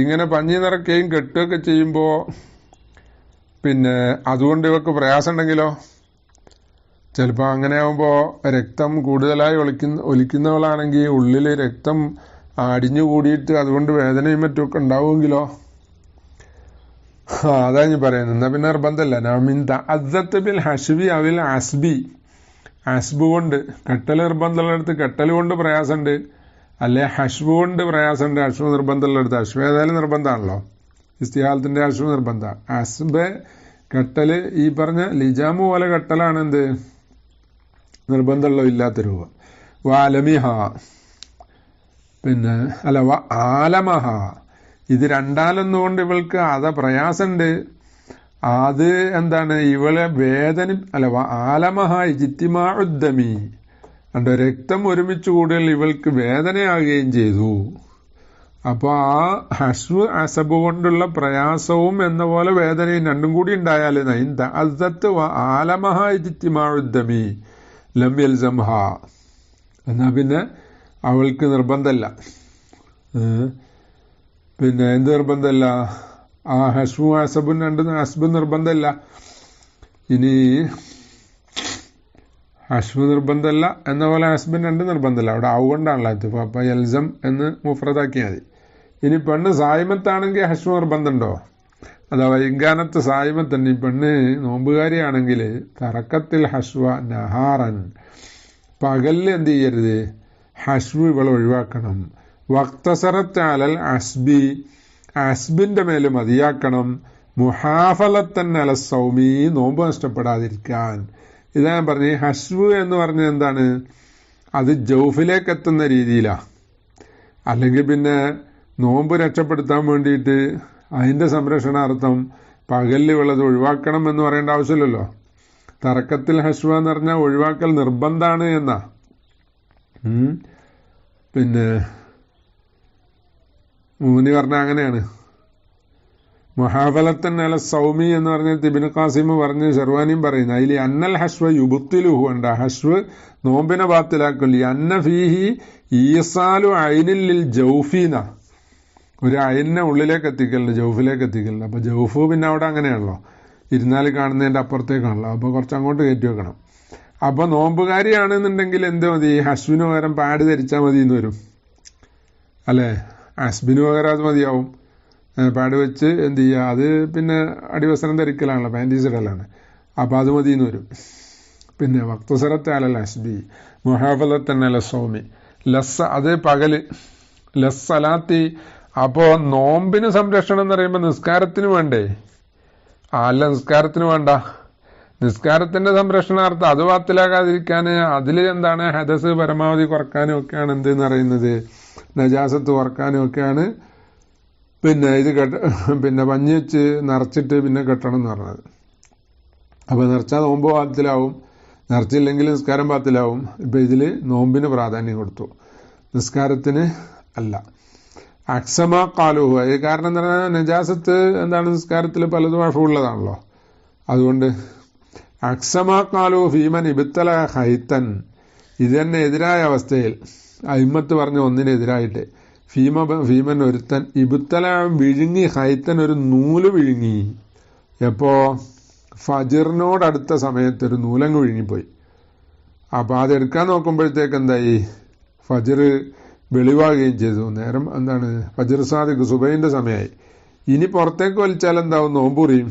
Speaker 1: ഇങ്ങനെ പഞ്ഞി നിറക്കുകയും കെട്ടുകയൊക്കെ ചെയ്യുമ്പോ പിന്നെ അതുകൊണ്ട് ഇവക്ക് പ്രയാസം ഉണ്ടെങ്കിലോ, ചിലപ്പോൾ അങ്ങനെ ആകുമ്പോൾ രക്തം കൂടുതലായി ഒലിക്കുന്നവളാണെങ്കിൽ ഉള്ളിൽ രക്തം അടിഞ്ഞു കൂടിയിട്ട് അതുകൊണ്ട് വേദനയും മറ്റുമൊക്കെ ഉണ്ടാവുമെങ്കിലോ, അതാ ഞാൻ പറയുന്നത്. എന്നാ പിന്നെ നിർബന്ധമല്ല. നാമിൻ തഅസ്സത്ത് ബിൽ ഹഷ്വി അവിൽ അസ്ബി. ഹസ്ബ് കൊണ്ട് കെട്ടൽ നിർബന്ധമുള്ളടത്ത് കെട്ടൽ കൊണ്ട് പ്രയാസമുണ്ട്, അല്ലെ ഹഷ്ബ് കൊണ്ട് പ്രയാസമുണ്ട്. ഹഷ്ബ് നിർബന്ധമുള്ളടത്ത് ഹഷ്ബ് ഏതായാലും നിർബന്ധമാണല്ലോ, ഇസ്തിഹാലത്തിന്റെ ഹഷ്ബ് നിർബന്ധ. ഹസ്ബ് കെട്ടല് ഈ പറഞ്ഞ ലിജാമു പോലെ കെട്ടലാണ് എന്ത് നിർബന്ധമുള്ള ഇല്ലാത്ത രൂപ. വാലമിഹ പിന്നെ അല്ല ആലമഹ, ഇത് രണ്ടാലെന്നുകൊണ്ട് ഇവൾക്ക് അത പ്രയാസമുണ്ട്. അത് എന്താണ് ഇവളെ വേദന അല്ല ആലമഹ ഇജ്തിമാഉദ്ദമി, കണ്ടോ രക്തം ഒരുമിച്ച് കൂടുതൽ ഇവൾക്ക് വേദനയാകുകയും ചെയ്തു. അപ്പൊ ആ ഹഷ്വ് അസബ് കൊണ്ടുള്ള പ്രയാസവും എന്ന പോലെ വേദനയും രണ്ടും കൂടി ഉണ്ടായാൽ തഅസ്സത്ത് ആലമഹ ഇജ്തിമാഉദ്ദമി ലം യൽസംഹ, എന്നാ പിന്നെ അവൾക്ക് നിർബന്ധമല്ല. പിന്നെ എന്ത് നിർബന്ധമല്ല? ആ ഹഷ്ബും അസബും രണ്ടും ഹസ്ബും നിർബന്ധമല്ല. ഇനി ഹഷ്ബ് നിർബന്ധമല്ല എന്ന പോലെ ഹസ്ബിൻ രണ്ടും നിർബന്ധമല്ല. അവിടെ ആവുകൊണ്ടാണല്ലോ അപ്പൊ യൽസം എന്ന് മുഫ്രദാക്കിയാൽ മതി. ഇനി പെണ്ണ് സായിമത്താണെങ്കിൽ ഹഷ്ബ് നിർബന്ധമുണ്ടോ? അതാ വൈകാനത്ത് സായിമത്തന്നെ ഈ പെണ്ണ് നോമ്പുകാരിയാണെങ്കിൽ തറക്കത്തിൽ ഹഷ്വ നഹാറൻ, പകലിൽ എന്ത് ചെയ്യരുത്, ഹഷ്ബ് ഇവൾ ഒഴിവാക്കണം. വക്തസറത്ത് അലൽ അസ്ബി, അസ്ബിന്റെ മേല് മതിയാക്കണം. മുഹാഫലത്തൻ അല സൗമി, നോമ്പ് നഷ്ടപ്പെടാതിരിക്കാൻ. ഇതാ ഞാൻ പറഞ്ഞു. ഹഷ്ബ് എന്ന് പറഞ്ഞത് എന്താണ്? അത് ജൗഫിലേക്ക് എത്തുന്ന രീതിയിലാ. അല്ലെങ്കിൽ പിന്നെ നോമ്പ് രക്ഷപ്പെടുത്താൻ വേണ്ടിയിട്ട് അതിന്റെ സംരക്ഷണാർത്ഥം പകലിൽ ഉള്ളത് ഒഴിവാക്കണം എന്ന് പറയേണ്ട ആവശ്യമില്ലല്ലോ. തറക്കത്തിൽ ഹഷ്വ എന്ന് പറഞ്ഞാൽ ഒഴിവാക്കൽ നിർബന്ധാണ് എന്നാ. പിന്നെ മൂനി പറഞ്ഞ അങ്ങനെയാണ്. മുഹാഫലത്തൻ അല സൗമി എന്ന് പറഞ്ഞിട്ട് ഇബ്നു ഖാസിം പറഞ്ഞ് ഷെർവാനിയും പറയുന്നത് അതിൽ അന്നൽ ഹഷ്വ യുബ്തിലുഹു ഉണ്ട്, ഹഷ്വ് നോമ്പിനെ ബാത്തിലാക്കില്ല. അന്ന ഫീഹി ഈസാലു ഐനിൽ ലിൽ ജൗഫീന, ഒരു അയിനെ ഉള്ളിലേക്ക് എത്തിക്കലുണ്ട്, ജൗഫിലേക്ക് എത്തിക്കലുണ്ട്. അപ്പൊ ജൗഫ് പിന്നെ അവിടെ അങ്ങനെയാണല്ലോ, ഇരുന്നാല് കാണുന്നതിന്റെ അപ്പുറത്തേക്കാണല്ലോ. അപ്പൊ കുറച്ച് അങ്ങോട്ട് കയറ്റി വെക്കണം. അപ്പൊ നോമ്പുകാരിയാണെന്നുണ്ടെങ്കിൽ എന്ത് മതി, ഹഷ്വിന് പകരം പാഡ് ധരിച്ചാൽ മതി എന്ന് വരും അല്ലെ. ഹസ്ബിന് പകരം അത് മതിയാവും, പാഡ് വെച്ച് എന്ത് ചെയ്യുക, അത് പിന്നെ അടിവസ്ത്രം ധരിക്കലാണല്ലോ, പാൻറ്റീസ് ഇടലാണ്. അപ്പൊ അത് മതി എന്ന് വരും. പിന്നെ വക്തസറത്ത് അലൽ ഹസ്ബി മുഹാഫലത്തൻ അല സൗമി ലസ്, അത് പകല്. ലസ് സലാത്തി, അപ്പോ നോമ്പിന് സംരക്ഷണം എന്ന് പറയുമ്പോൾ നിസ്കാരത്തിന് വേണ്ടേ? അല്ല, നിസ്കാരത്തിന് വേണ്ട. നിസ്കാരത്തിന്റെ സംരക്ഷണാർത്ഥം അത് ബാത്തിലാകാതിരിക്കാൻ അതിൽ എന്താണ് ഹദസ് പരമാവധി കുറക്കാനും ഒക്കെയാണ് എന്തെന്ന് പറയുന്നത്, നജാസത്ത് കുറക്കാനും ഒക്കെയാണ് പിന്നെ ഇത് പിന്നെ പഞ്ഞി വെച്ച് നിറച്ചിട്ട് പിന്നെ കെട്ടണം എന്ന് പറഞ്ഞത്. അപ്പൊ നിറച്ചാൽ നോമ്പ് പാത്തിലാവും, നിറച്ചില്ലെങ്കിൽ നിസ്കാരം പാത്തിലാവും. ഇപ്പൊ ഇതില് നോമ്പിന് പ്രാധാന്യം കൊടുത്തു, നിസ്കാരത്തിന് അല്ല. അക്സമ കാലുഹു, അത് കാരണം എന്താ പറഞ്ഞാൽ നജാസത്ത് എന്താണ് നിസ്കാരത്തിൽ പലതും അഴഫുള്ളതാണല്ലോ. അതുകൊണ്ട് അക്സമ കാലുഹു ഫീമൻ ഇബ്തല ഹൈത്തൻ, ഇത് തന്നെ എതിരായ അവസ്ഥയിൽ അയിമ്മത്ത് പറഞ്ഞ ഒന്നിനെതിരായിട്ട് ഫീമൻ ഒരുത്തൻ ഇബ്തല വിഴുങ്ങി, ഹൈത്തൻ ഒരു നൂല് വിഴുങ്ങി. എപ്പോ? ഫജിറിനോടടുത്ത സമയത്ത് ഒരു നൂലങ്ങ് വിഴുങ്ങിപ്പോയി. അപ്പൊ അതെടുക്കാൻ നോക്കുമ്പോഴത്തേക്ക് എന്തായി, ഫജിർ വെളിവാകുകയും ചെയ്തു. നേരം എന്താണ് ഫജിർ സാദിഖ് സുബൈന്റെ സമയമായി. ഇനി പുറത്തേക്ക് വലിച്ചാൽ എന്താവും, നോമ്പുറിയും.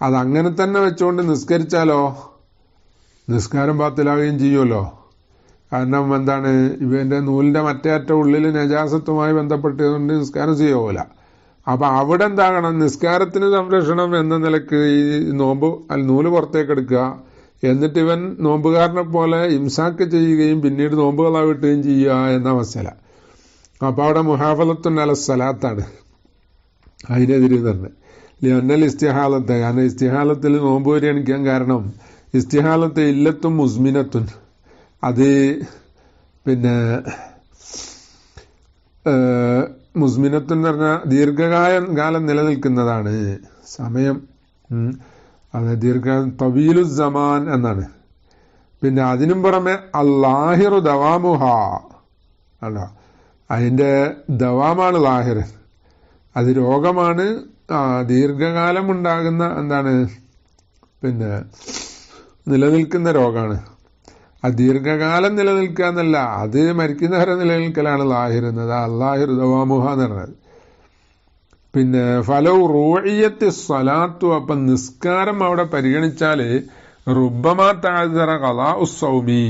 Speaker 1: അതങ്ങനെ തന്നെ വെച്ചുകൊണ്ട് നിസ്കരിച്ചാലോ നിസ്കാരം ബാത്തിലാവുകയും ചെയ്യുമല്ലോ. കാരണം എന്താണ്, ഇവന്റെ നൂലിന്റെ മറ്റേ അറ്റ ഉള്ളിൽ നജാസത്തുമായി ബന്ധപ്പെട്ടതുകൊണ്ട് നിസ്കാരം ചെയ്യുമല്ല. അപ്പൊ അവിടെ എന്താകണം, നിസ്കാരത്തിന് സംരക്ഷണം എന്ന നിലക്ക് ഈ നോമ്പ് നൂല് പുറത്തേക്ക് എടുക്കുക, എന്നിട്ട് ഇവൻ നോമ്പുകാരനെ പോലെ ഇംസാക്ക് ചെയ്യുകയും പിന്നീട് നോമ്പ് കളവിട്ടുകയും ചെയ്യുക എന്ന അവസ്ഥല. അപ്പോൾ അവിടെ മുഹാഫലത്തുൻ അല സലാത്താണ് അതിനെതിരെ തന്നെ ലിയന്നൽ ഇസ്തിഹാലത്ത്. കാരണം ഇസ്തിഹാലത്തിൽ നോമ്പ് പരിഗണിക്കാൻ കാരണം ഇസ്തിഹാലത്ത് ഇല്ലത്തും മുസ്മിനത്തുൻ, അത് പിന്നെ മുസ്മിനത്തുൻ എന്ന് പറഞ്ഞാൽ ദീർഘകാലം നിലനിൽക്കുന്നതാണ് സമയം. അത് തവീലു സമാൻ എന്നാണ്. പിന്നെ അതിനും പുറമെ അല്ലാഹിറു ദവാമുഹ അല്ല, അതിൻ്റെ ദവാമാണ് ലാഹിർ, അത് രോഗമാണ്, ദീർഘകാലം ഉണ്ടാകുന്ന എന്താണ് പിന്നെ നിലനിൽക്കുന്ന രോഗമാണ്. ആ ദീർഘകാലം നിലനിൽക്കുക എന്നല്ല, അത് മരിക്കുന്നവരെ നിലനിൽക്കലാണ് ലാഹിർ എന്നത്. അല്ലാഹിർ ദവാമുഹ എന്ന് പറഞ്ഞത്. പിന്നെ ഫലൗ റൂഇയത്തി സ്വലാത്തു, അപ്പം നിസ്കാരം അവിടെ പരിഗണിച്ചാൽ റുബ്ബമാ തഅദ്ദറ ഖളാഉ സൗമി,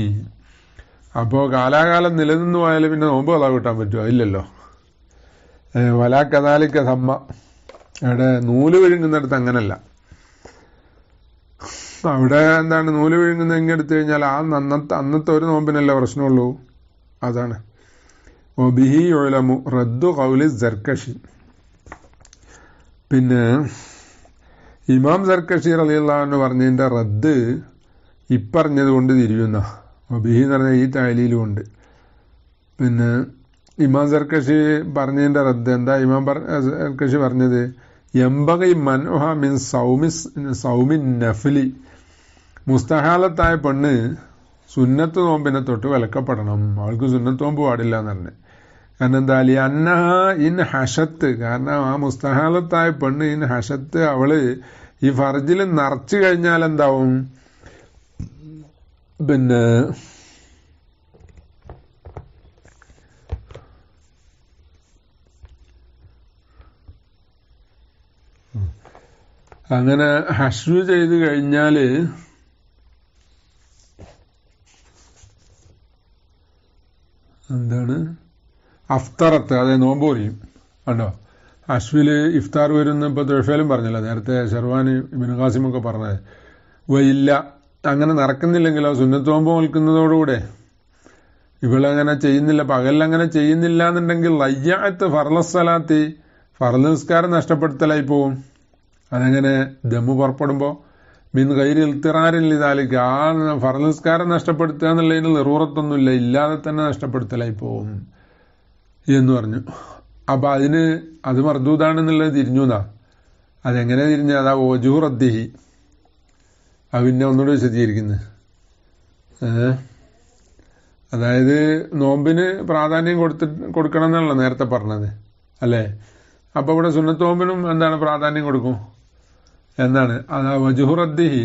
Speaker 1: അപ്പോൾ കാലാകാലം നിലനിന്നു പോയാൽ പിന്നെ നോമ്പ് കളാ കിട്ടാൻ പറ്റുമോ? ഇല്ലല്ലോ. വലാ കദാലിക സമ്മ, അവിടെ നൂല് വിഴുങ്ങുന്നിടത്ത് അങ്ങനല്ല. അവിടെ എന്താണ് നൂല് വിഴുങ്ങുന്ന ഇങ്ങെടുത്തു കഴിഞ്ഞാൽ ആ അന്നത്തെ ഒരു നോമ്പിനല്ല പ്രശ്നമുള്ളൂ. അതാണ് ഒബിഹി ഉലമു റദ്ദു ഖൗലി സർക്കഷി. പിന്നെ ഇമാം സർക്കഷി റളിയല്ലാഹു അൻഹു പറഞ്ഞതിൻ്റെ റദ്ദ് ഇപ്പറഞ്ഞത് കൊണ്ട് തിരിയുന്ന ഒബിഹി എന്ന് പറഞ്ഞാൽ ഈ താലീലും ഉണ്ട്. പിന്നെ ഇമാം സർക്കഷി പറഞ്ഞതിൻ്റെ റദ്ദ് എന്താ? ഇമാം സർക്കഷി പറഞ്ഞത് യംബഗി മൻഉഹ മിൻ സൗമിൻ നഫ്ലി, മുസ്തഹാലത്തായ പെണ്ണ് സുന്നത്ത് നോമ്പിനെ തൊട്ട് വിലക്കപ്പെടണം, അവൾക്ക് സുന്നത്ത് നോമ്പ് പാടില്ല എന്ന് പറഞ്ഞു. കാരണം എന്താ? അന്നഹ ഇൻ ഹഷത്ത്, കാരണം ആ മുസ്തഹാലത്തായ പെണ്ണ് ഇൻ ഹഷത്ത്, അവള് ഈ ഫർജിൽ നിറച്ചു കഴിഞ്ഞാൽ എന്താവും? പിന്നെ അങ്ങനെ ഹഷ്വ ചെയ്ത് കഴിഞ്ഞാൽ എന്താണ്? അഫ്തറത്ത്, അതായത് നോമ്പ് പൊറിയും. കണ്ടോ? ഹഷ്വിൽ ഇഫ്താർ വരുന്ന ഇപ്പോൾ തുഴഫേലും പറഞ്ഞല്ലോ നേരത്തെ, ഷെർവാനി ഇബ്നു ഖാസിമൊക്കെ പറഞ്ഞത്. ഇല്ല അങ്ങനെ നടക്കുന്നില്ലെങ്കിലോ സുന്നത്ത് നോമ്പ് നിൽക്കുന്നതോടുകൂടെ ഇവളങ്ങനെ ചെയ്യുന്നില്ല, പകലങ്ങനെ ചെയ്യുന്നില്ല എന്നുണ്ടെങ്കിൽ ലയ്യാത്ത് ഫർളസ്സലാത്തി, ഫർള് നിസ്കാരം നഷ്ടപ്പെടുത്തലായി പോവും. അതെങ്ങനെ? ദമ്മു പുറപ്പെടുമ്പോൾ മിൻ ഗൈരി ഇൽത്തിറാരിൻ ലിദാലിക, ആ ഫർള് നിസ്കാരം നഷ്ടപ്പെടുത്തുക എന്നുള്ളതിന് നെറൂറത്തൊന്നുമില്ല, ഇല്ലാതെ തന്നെ നഷ്ടപ്പെടുത്തലായി പോവും എന്ന് പറഞ്ഞു. അപ്പം അത് മർദൂദാണെന്നുള്ളത് തിരിഞ്ഞു എന്നാ. അതെങ്ങനെ തിരിഞ്ഞ? അതാ വജൂഹു റദ്ദിഹി. അത് പിന്നെ ഒന്നുകൂടി വിശദീകരിക്കുന്നത്. അതായത് നോമ്പിന് പ്രാധാന്യം കൊടുക്കണം എന്നാണല്ലോ നേരത്തെ പറഞ്ഞത് അല്ലേ? അപ്പോൾ ഇവിടെ സുന്നത്ത് നോമ്പിനും എന്താണ് പ്രാധാന്യം കൊടുക്കും എന്നാണ്. അതാ വജൂഹു റദ്ദിഹി.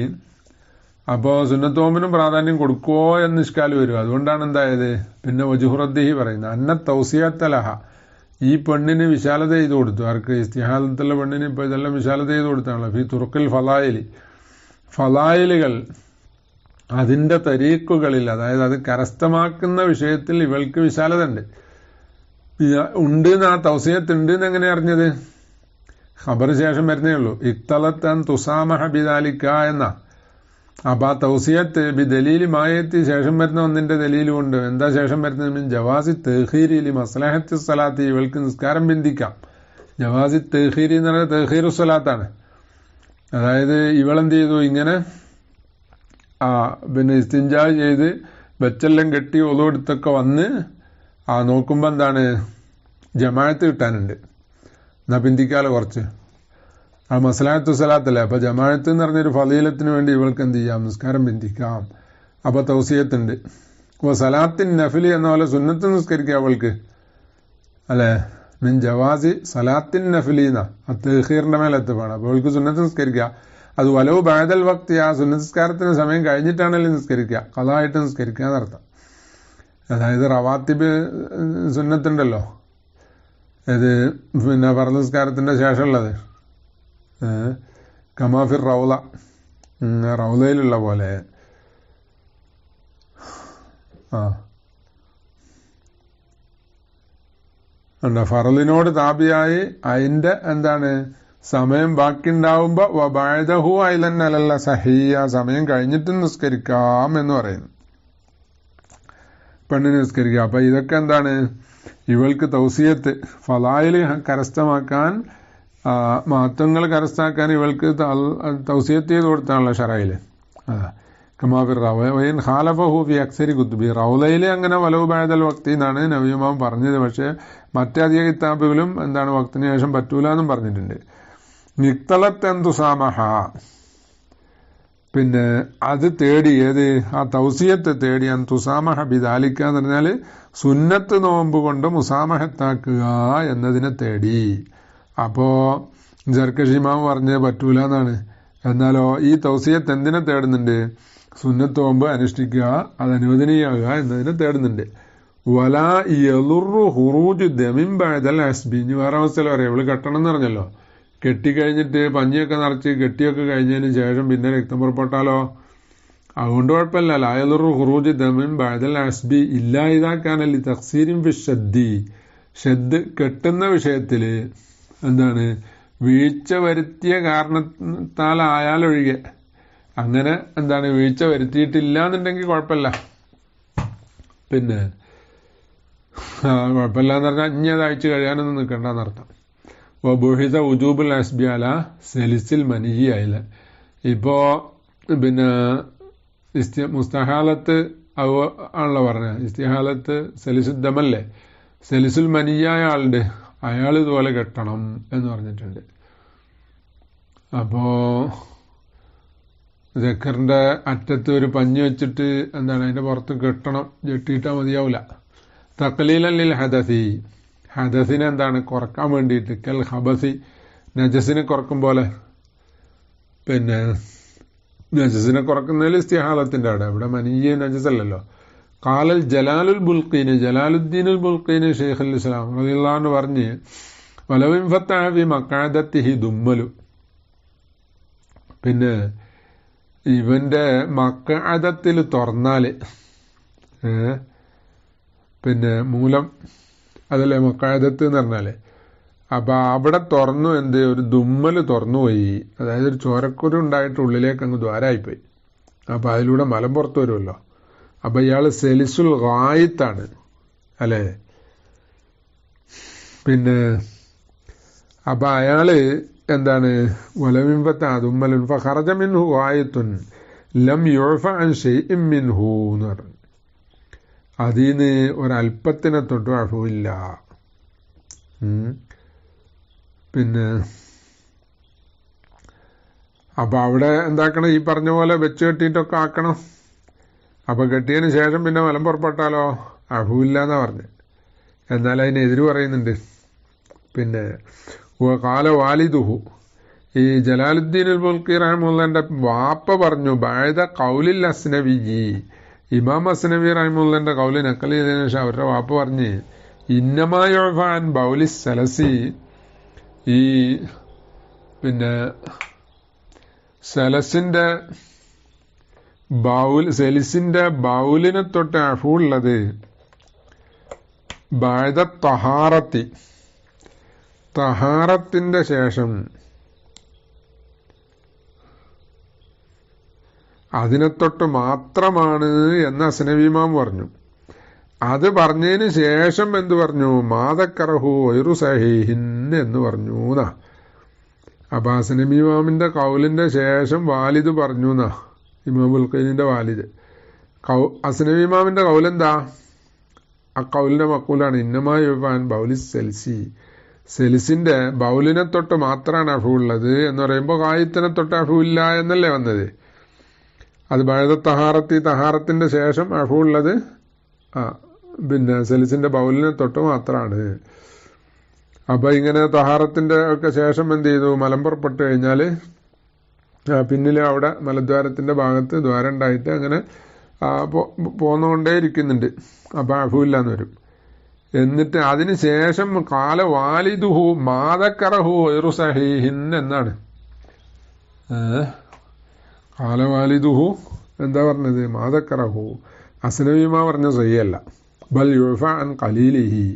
Speaker 1: അപ്പോൾ സുന്നത്ത് നോമ്പിനും പ്രാധാന്യം കൊടുക്കുമോ എന്ന് ഇഷ്കാല് വരും. അതുകൊണ്ടാണ് എന്തായത് പിന്നെ വജൂഹു റദ്ദിഹി പറയുന്നത്. അന്ന തൗസിയത്തലഹ, ഈ പെണ്ണിന് വിശാലത ചെയ്ത് കൊടുത്തു. ആർക്ക്? ഇസ്തിഹാലത്തുള്ള പെണ്ണിന് ഇപ്പോൾ ഇതെല്ലാം വിശാലത ചെയ്ത് കൊടുത്താണല്ലോ. ഫി തുറുക്കിൽ ഫലായിലുകൾ, അതിൻ്റെ തരീക്കുകളിൽ, അതായത് അത് കരസ്ഥമാക്കുന്ന വിഷയത്തിൽ ഇവൾക്ക് വിശാലത ഉണ്ട് എന്ന്. ആ തൗസിയത്തുണ്ട് എന്ന് എങ്ങനെ അറിഞ്ഞത്? ഖബർ ശേഷം വരുന്നേ ഉള്ളൂ. ഇക്തലത്തൻ തുസാമഹ ബിദാലിക്ക എന്ന. അപ്പം ആ തൗസിയത്ത് ബി ദലീലി മായത്തി, ശേഷം വരുന്ന ഒന്നിന്റെ ദലീലും ഉണ്ട്. എന്താ ശേഷം വരുന്നത്? മിൻ ജവാസി തഹീരി മസ്ലഹത്തി സ്വലാത്തി, ഇവൾക്ക് നിസ്കാരം ബന്ധിക്കാം. ജവാസി തഹീരി എന്ന് പറഞ്ഞാൽ തഹീറു സ്വലാത്താണ്. അതായത് ഇവളെന്ത് ചെയ്തു? ഇങ്ങനെ പിന്നെ ഇസ്തിഞ്ചാ ചെയ്ത് വെച്ചെല്ലാം കെട്ടി ഒതുവെടുത്തൊക്കെ വന്ന് നോക്കുമ്പോൾ എന്താണ്? ജമാഅത്ത് കിട്ടാനുണ്ട്. എന്നാ പിന്തിക്കാലോ കുറച്ച്. ആ മസ്ലഹത്തു സ്വലാത്തല്ലേ. അപ്പൊ ജമാഅത്ത് എന്ന് പറഞ്ഞൊരു ഫളീലത്തിന് വേണ്ടി ഇവൾക്ക് എന്ത് ചെയ്യാം? നിസ്കാരം ബന്ധിക്കാം. അപ്പൊ തൗസിയത്തുണ്ട്. അപ്പോൾ സലാത്തിൻ നഫിലി എന്ന പോലെ സുന്നത്ത് നിസ്കരിക്കുക അവൾക്ക് അല്ലെ? മിൻ ജവാസി സലാത്തിൻ നഫിലീന, ആ തഹീറിന്റെ മേലെത്തുവാണ്. അപ്പോൾ അവൾക്ക് സുന്നത്ത് നിസ്കരിക്കുക. അത് വലവ് ബഅദൽ വക്തി, ആ സുന്നസ്കാരത്തിന് സമയം കഴിഞ്ഞിട്ടാണല്ലോ നിസ്കരിക്കുക, ഖളായിട്ട് നിസ്കരിക്കുക എന്നർത്ഥം. അതായത് റവാത്തിബ് സുന്നത്തുണ്ടല്ലോ, ഇത് പിന്നെ ഫർള് നിസ്കാരത്തിന്റെ ശേഷമുള്ളത്, കമാഫിർ റൗള, റൗളയിലുള്ള പോലെ. ഫറലിനോട് താപിയായി അതിന്റെ എന്താണ് സമയം ബാക്കിയുണ്ടാവുമ്പോ വബഅദഹു അയ്ലൻ അലല്ല സഹിയ, സമയം കഴിഞ്ഞിട്ടും നിസ്കരിക്കാം എന്ന് പറയുന്നു. പെണ്ണിന് നിസ്കരിക്കുക. അപ്പൊ ഇതൊക്കെ എന്താണ്? ഇവൾക്ക് തൗസിയത്ത് ഫലായിൽ കരസ്ഥമാക്കാൻ മഹത്വങ്ങൾ കരസ്ഥാക്കാൻ ഇവൾക്ക് തൗസിയത്ത് ചെയ്ത് കൊടുത്താണല്ലോ ഷറയിൽ. കമാഫിർ റവൈൻ ഖാലഫഹു ഫി അക്സരി കുത്തുബി. റൗലയിൽ അങ്ങനെ വലവ് ബഅദൽ വക്തി എന്നാണ് നബി ഇമാം പറഞ്ഞത്. പക്ഷേ മറ്റധിക കിതാബുകളും എന്താണ് വക്തിന് ശേഷം പറ്റൂല എന്നും പറഞ്ഞിട്ടുണ്ട്. നിക്തലത്ത് തുസാമഹ, പിന്നെ അത് തേടി, ഏത് ആ തൗസിയത്ത് തേടി തുസാമഹ ബിദാലിക്ക എന്ന് പറഞ്ഞാൽ സുന്നത്ത് നോമ്പ് കൊണ്ട് മുസാമഹത്താക്കുക എന്നതിനെ തേടി. അപ്പോ ജർക്കഷിമാവ് പറഞ്ഞ് പറ്റൂല എന്നാണ്. എന്നാലോ ഈ തൗസിയത്ത് എന്തിനെ തേടുന്നുണ്ട്? സുന്നത്ത് നോമ്പ് അനുഷ്ഠിക്കുക, അത് അനുവദനീയാകുക എന്നതിനെ തേടുന്നുണ്ട്. വലാ യളുറു ഖുറൂജു ദമിൻ ബഅദൽ അസ്ബി. ഇനി വേറെ അവസ്ഥയിൽ പറയാം, ഇവള് കെട്ടണം എന്ന് പറഞ്ഞല്ലോ, കെട്ടിക്കഴിഞ്ഞിട്ട് പഞ്ഞിയൊക്കെ നിറച്ച് കെട്ടിയൊക്കെ കഴിഞ്ഞതിന് ശേഷം പിന്നെ രക്തം പുറപ്പെട്ടാലോ, അതുകൊണ്ട് കുഴപ്പമില്ല. ലാ യളുറു ഖുറൂജു ദമിൻ ബഅദൽ അസ്ബി ഇല്ലാ ഇദാ കാന ലി തഖ്സീരിൻ ഫി ഷദ്ദി. ഷദ് കെട്ടുന്ന വിഷയത്തില് എന്താണ് വീഴ്ച വരുത്തിയ കാരണത്താലായാലൊഴികെ, അങ്ങനെ എന്താണ് വീഴ്ച വരുത്തിയിട്ടില്ല എന്നുണ്ടെങ്കിൽ കുഴപ്പമില്ല. പിന്നെ കുഴപ്പമില്ല എന്ന് പറഞ്ഞാൽ ഇനി അത് അയച്ചു കഴിയാനൊന്നും നിൽക്കണ്ടെന്നർത്ഥം. ബുഹിത ഉജൂബുൽ അസ്ബി അല സെലിസിൽ മനിഹി ആയില്ല. ഇപ്പോ പിന്നെ മുസ്തഹാലത്ത് ആണല്ലോ പറഞ്ഞ, ഇസ്തിഹാലത്ത് സെലിസുദ്ദമല്ലേ, സെലിസുൽ മനിയായ ആളുണ്ട്, അയാൾ ഇതുപോലെ കെട്ടണം എന്ന് പറഞ്ഞിട്ടുണ്ട്. അപ്പോ ദക്കറിന്റെ അറ്റത്ത് ഒരു പഞ്ഞി വെച്ചിട്ട് എന്താണ് അതിന്റെ പുറത്ത് കെട്ടണം, ജെട്ടിയിട്ടാൽ മതിയാവില്ല. തഖ്ലീലൻ ഹദസി, ഹദസിനെ എന്താണ് കുറക്കാൻ വേണ്ടിയിട്ട്, കൽ ഹബസി നജസിനെ കുറക്കും പോലെ. പിന്നെ നജസിനെ കുറക്കുന്നതിൽ ഇസ്തിഹാലത്തിന്റെ അവിടെ, ഇവിടെ മനിയ നജസല്ലല്ലോ. കാലൽ ജലാലുൽ ബുൽഖീന്, ജലാലുദ്ദീനുൽ ബുൽഖീന് ഷെയ്ഖുൽ ഇസ്ലാം റളിയല്ലാഹു അൻഹു പറഞ്ഞ് വലവിൻ ഫത്തഹ ഫി മഖഅദത്തിഹി ദുമ്മലു. പിന്നെ ഇവന്റെ മഖഅദത്തിൽ തുറന്നാല്, പിന്നെ മൂലം അതല്ലേ മഖഅദത്ത് എന്ന് പറഞ്ഞാല്, അപ്പൊ അവിടെ തുറന്നു, എന്ത് ഒരു ദുമ്മല് തുറന്നുപോയി, അതായത് ഒരു ചോരക്കുരു ഉണ്ടായിട്ട് ഉള്ളിലേക്ക് അങ്ങ് ദ്വാരായിപ്പോയി. അപ്പൊ അതിലൂടെ മലം പുറത്തു വരുമല്ലോ. അപ്പൊ ഇയാള് സെലിസുൽ ഗായിത്താണ് അല്ലേ. പിന്നെ അപ്പൊ അയാള് എന്താണ് വലവിൻഫത്ത ദുമ്മലുൻ ഫഖറജ മിൻഹു ഗായിത്തുൻ ലം യുഅഫ അൻ ശൈഇൻ മിൻഹു എന്ന് പറഞ്ഞു. അതിന് ഒരല്പത്തിനെ തൊട്ട് അഫുവില്ല. പിന്നെ അപ്പൊ അവിടെ എന്താക്കണം, ഈ പറഞ്ഞ പോലെ വെച്ച് കെട്ടിയിട്ടൊക്കെ ആക്കണം. അപ്പൊ കെട്ടിയതിന് ശേഷം പിന്നെ മലം പുറപ്പെട്ടാലോ അഫുവില്ല എന്നാ പറഞ്ഞു. എന്നാൽ അതിനെതിര് പറയുന്നുണ്ട്. പിന്നെ കാല വാലിദുഹു, ഈ ജലാലുദ്ദീൻ അൽ ബുൽഖി റഹിമഹുല്ലാന്റെ വാപ്പ പറഞ്ഞു, ബഅദ ഖൗലിൽ അസ്നവി, ഇമാം അസ്നവി റഹിമഹുല്ലാന്റെ ഖൗല് നഖൽ ചെയ്തതിനു ശേഷം അവരുടെ വാപ്പ പറഞ്ഞ് ഇന്നമാ യുഅഫ അൻ ബൗലി സലസി, ഈ പിന്നെ സലസിന്റെ സെലിസിന്റെ ബൗലിനെ തൊട്ട് അഫുള്ളത് ബഅദ തഹാറത്തി, തഹാറത്തിന്റെ ശേഷം, അതിനെ തൊട്ട് മാത്രമാണ് എന്ന് അസ്നവി ഇമാം പറഞ്ഞു. അത് പറഞ്ഞതിന് ശേഷം എന്ത് പറഞ്ഞു, മാദക്കറഹു വൈറു സഹീഹിൻ എന്ന് പറഞ്ഞു എന്നാ. അപ്പൊ അസ്നവി ഇമാമിന്റെ കൗലിന്റെ ശേഷം വാലിദ് പറഞ്ഞു എന്നാ, ഇമാം ബുൽഖൈനിന്റെ വാലിദ്. അസ്നവി ഇമാമിന്റെ കൗലെന്താ, ആ കൗലിന്റെ മക്കൂലാണ് ഇന്നമാ യുഫാൻ ബൗലി സെൽസി, സെലിസിന്റെ ബൗലിനെ തൊട്ട് മാത്രമാണ് അഫു ഉള്ളത് എന്ന് പറയുമ്പോൾ കായിത്തിനെ തൊട്ട് അഫു ഇല്ല എന്നല്ലേ വന്നത്. അത് ബഅദ തഹാറത്തി, തഹാറത്തിന്റെ ശേഷം അഫു ഉള്ളത് പിന്നെ സെലിസിന്റെ ബൗലിനെ തൊട്ട് മാത്രമാണ്. അപ്പൊ ഇങ്ങനെ തഹാറത്തിന്റെ ഒക്കെ ശേഷം എന്ത് ചെയ്തു, മലം പുറപ്പെട്ട് കഴിഞ്ഞാല് പിന്നിൽ അവിടെ മലദ്വാരത്തിന്റെ ഭാഗത്ത് ദ്വാരം ഉണ്ടായിട്ട് അങ്ങനെ പോന്നുകൊണ്ടേ ഇരിക്കുന്നുണ്ട്. അപ്പൊ അഫുവില്ലാന്ന് വരും. എന്നിട്ട് അതിന് ശേഷം കാല വാലിദുഹു മാദക്കറഹു വൈറു സഹീഹിൻ എന്നാണ്. കാല വാലിദുഹു എന്താ പറഞ്ഞത്, മാദക്കറഹു. അസ്നവിമാ പറഞ്ഞ സഹിയല്ല. ബൽ യുഫ അൻ ഖലീലിഹി,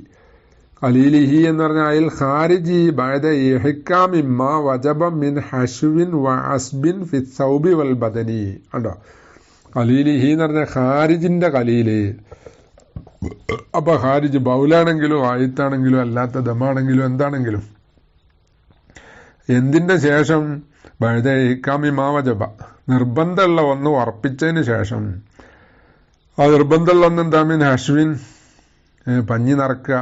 Speaker 1: ഖലീലിഹി എന്ന് പറഞ്ഞാൽ അയിൽ ഖാരിജി ബഅദ ഇഹ്കാമി മാ വജബ മിൻ ഹശ്വിൻ വ അസ്ബിൻ ഫി സൗബി വൽ ബദനി. കണ്ടോ, ഖലീലിഹി എന്ന് പറഞ്ഞാൽ ഖാരിജിന്റെ ഖലീല്, അപ്പൊ ഖാരിജ് ബൗലാണെങ്കിലും ആയത്താണെങ്കിലും അല്ലാത്ത ദമാണെങ്കിലും എന്താണെങ്കിലും എന്തിന്റെ ശേഷം ബഅദ ഇഹ്കാമി മാ വജബ, നിർബന്ധമുള്ള ഒന്ന് ഉറപ്പിച്ചതിന് ശേഷം. ആ നിർബന്ധമുള്ള ഒന്ന് എന്താ? മിൻ ഹഷ്വിൻ, പഞ്ഞി നിറക്കുക,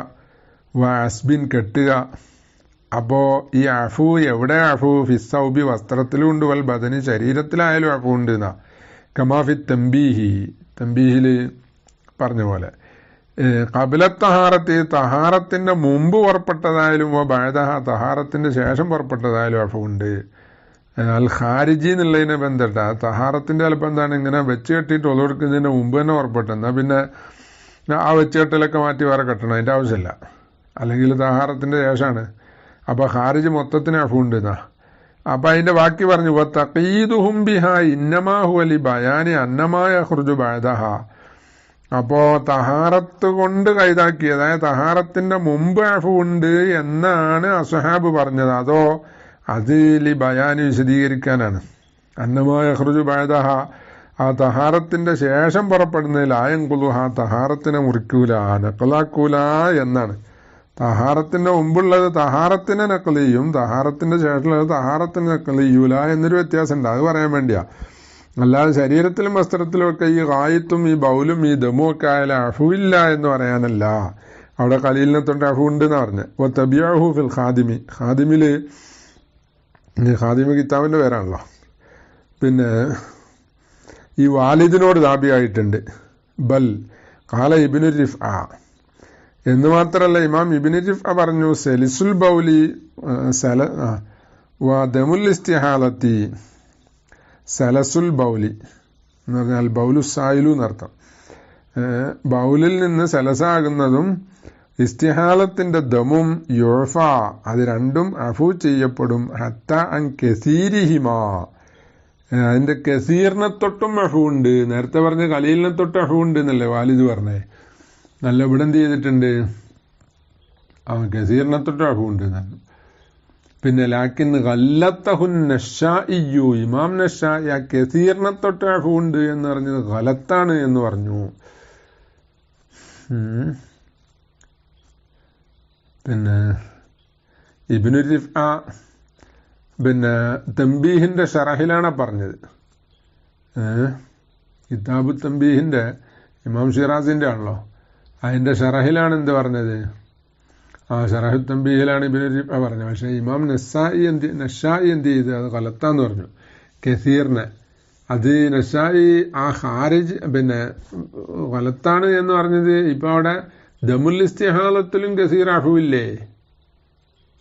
Speaker 1: വഅസ്ബിൻ, കെട്ടുക. അപ്പോ ഈ അഫു എവിടെ? അഫു ഫിസ്സൗബി, വസ്ത്രത്തിലും ഉണ്ട്, വൽ ബദനി, ശരീരത്തിലായാലും അഫു ഉണ്ട് എന്നാ. കമാഫി തംബീഹി, തംബീഹിൽ പറഞ്ഞ പോലെ ഖബല തഹാറത്തി, തഹാറത്തിന്റെ മുമ്പ് പുറപ്പെട്ടതായാലും ബഅദഹ, തഹാറത്തിന്റെ ശേഷം പുറപ്പെട്ടതായാലും അഫു ഉണ്ട്. അൽ ഖാരിജി എന്നുള്ളതിനെ ബന്ധപ്പെട്ട തഹാറത്തിന്റെ ചിലപ്പോൾ എന്താണ് ഇങ്ങനെ വെച്ച് കെട്ടിയിട്ട് ഒതുകൊടുക്കുന്നതിന് മുമ്പ് തന്നെ പുറപ്പെട്ടു. എന്നാൽ പിന്നെ ആ വെച്ച് കെട്ടലൊക്കെ മാറ്റി വേറെ കെട്ടണം, അതിന്റെ ആവശ്യമില്ല. അല്ലെങ്കിൽ തഹാറത്തിന്റെ ശേഷമാണ്. അപ്പൊ ഖാരിജ് മൊത്തത്തിന് അഫു ഉണ്ട് എന്നാ. അപ്പൊ അതിന്റെ ബാക്കി പറഞ്ഞു തഖീദുഹും ബിഹാ ഇന്നമാ ഹുവ ലി ബയാനി അന്നമാ യഖ്റുജു ബഅദഹ. അപ്പോ തഹാറത്ത് കൊണ്ട് കൈതാക്കി, അതായത് തഹാറത്തിന്റെ മുമ്പ് അഫു ഉണ്ട് എന്നാണ് അസ്ഹാബ് പറഞ്ഞത്. അതോ അത് ലി ബയാനി വിശദീകരിക്കാനാണ്. അന്നമാ യഖ്റുജു ബഅദഹ, ആ തഹാറത്തിന്റെ ശേഷം പുറപ്പെടുന്നതിൽ ആയൻകുലുഹ, തഹാറത്തിനെ മുറിക്കൂല, നഖലാക്കൂല എന്നാണ്. തഹാറത്തിന്റെ മുമ്പുള്ളത് തഹാറത്തിനെ നഖലിയും തഹാറത്തിന്റെ ശേഷമുള്ളത് തഹാറത്തിനെ നഖലിയൂല എന്നൊരു വ്യത്യാസം ഉണ്ട്. അത് പറയാൻ വേണ്ടിയാ. അല്ലാതെ ശരീരത്തിലും വസ്ത്രത്തിലും ഒക്കെ ഈ ഗായത്തും ഈ ബൗലും ഈ ദമും ഒക്കെ ആയാലും അഫുവില്ല എന്ന് പറയാനല്ല. അവിടെ ഖലീലിനെ തൊട്ട് അഫു ഉണ്ട് എന്ന് പറഞ്ഞ്. തബിഅഹു ഫിൽ ഖാദിമി, ഖാദിമില്, ഖാദിമി കിതാബിന്റെ പേരാണല്ലോ. പിന്നെ ഈ വാലിദിനോട് താബിയായിട്ടുണ്ട്. ബൽ ഖാല ഇബ്നു റിഫ്അ എന്ന് മാത്രമല്ല, ഇമാം ഇബ്നു റിഫ്അ പറഞ്ഞു സലിസുൽ ബൗലി ദമുൽ ഇസ്തിഹാലത്തി, സലസുൽ ബൗലി എന്ന് പറഞ്ഞാൽ ബൗലു സായിലു എന്നർത്ഥം. ബൗലിൽ നിന്ന് സലസാകുന്നതും ഇസ്തിഹാലത്തിന്റെ ദമും യുഫ, അത് രണ്ടും അഫു ചെയ്യപ്പെടും. ഹത്ത അൻ കസീരിഹിമാ, അതിന്റെ കസീറിനെ തൊട്ടും അഫു ഉണ്ട്. നേരത്തെ പറഞ്ഞ ഖലീലിനെ തൊട്ട് അഫു ഉണ്ട് എന്നല്ലേ വാലിദ് പറഞ്ഞേ. നല്ല ഇവിടെ എന്ത് ചെയ്തിട്ടുണ്ട്? അവൻ കസീറിനെ തൊട്ട് അഫു ഉണ്ട് എന്നാണ്. പിന്നെ ലാക്കിൻ ഗല്ലത്തഹുൻ നശാഇയ്യു, ഇമാം നശാഇ ആ കസീറിനെ തൊട്ട് അഫു ഉണ്ട് എന്ന് പറഞ്ഞത് ഗലത്താണ് എന്ന് പറഞ്ഞു. പിന്നെ ഇബ്നു റിഫ്അ പിന്നെ തംബീഹിന്റെ ഷറഹിലാണ് പറഞ്ഞത്. കിതാബു തംബീഹിന്റെ ഇമാം ഷിറാസിന്റെ ആണല്ലോ. അതിന്റെ ഷറഹിലാണ് എന്ത് പറഞ്ഞത്? ആ ഷറഹു തംബീഹിലാണ് ഇബ്നു റിഫ്അ പറഞ്ഞത്. പക്ഷെ ഇമാം നശാഇ എന്ത് ചെയ്ത്? അത് ഗലത്താന്ന് പറഞ്ഞു കസീറിനെ. അത് നശാഇ ആ ഖാരിജ് പിന്നെ ഗലത്താണ് എന്ന് പറഞ്ഞത്. ഇപ്പൊ അവിടെ ദമുൽ ഇസ്തിഹാലത്തിലും കസീർ അഫുവില്ലേ?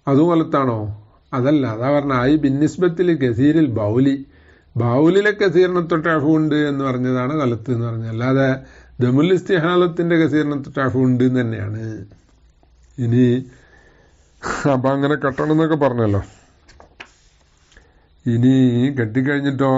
Speaker 1: അതും ഗലത്താണോ? അതല്ല, അതാ പറഞ്ഞ ഐ ബിന്നിസ്ബത്തിൽ കസീരിൽ ബൗലി, ബൗലിലെ കസീറിനെ തൊട്ട് അഫു ഉണ്ട് എന്ന് പറഞ്ഞതാണ് ഗലത്ത് എന്ന് പറഞ്ഞത്. അല്ലാതെ ദമുൽ ഇസ്തിഹാലത്തിന്റെ കസീറിനെ തൊട്ട് അഫു ഉണ്ട് എന്ന് തന്നെയാണ്. ഇനി അപ്പൊ അങ്ങനെ കെട്ടണം എന്നൊക്കെ പറഞ്ഞല്ലോ. ഇനി കെട്ടിക്കഴിഞ്ഞിട്ടോ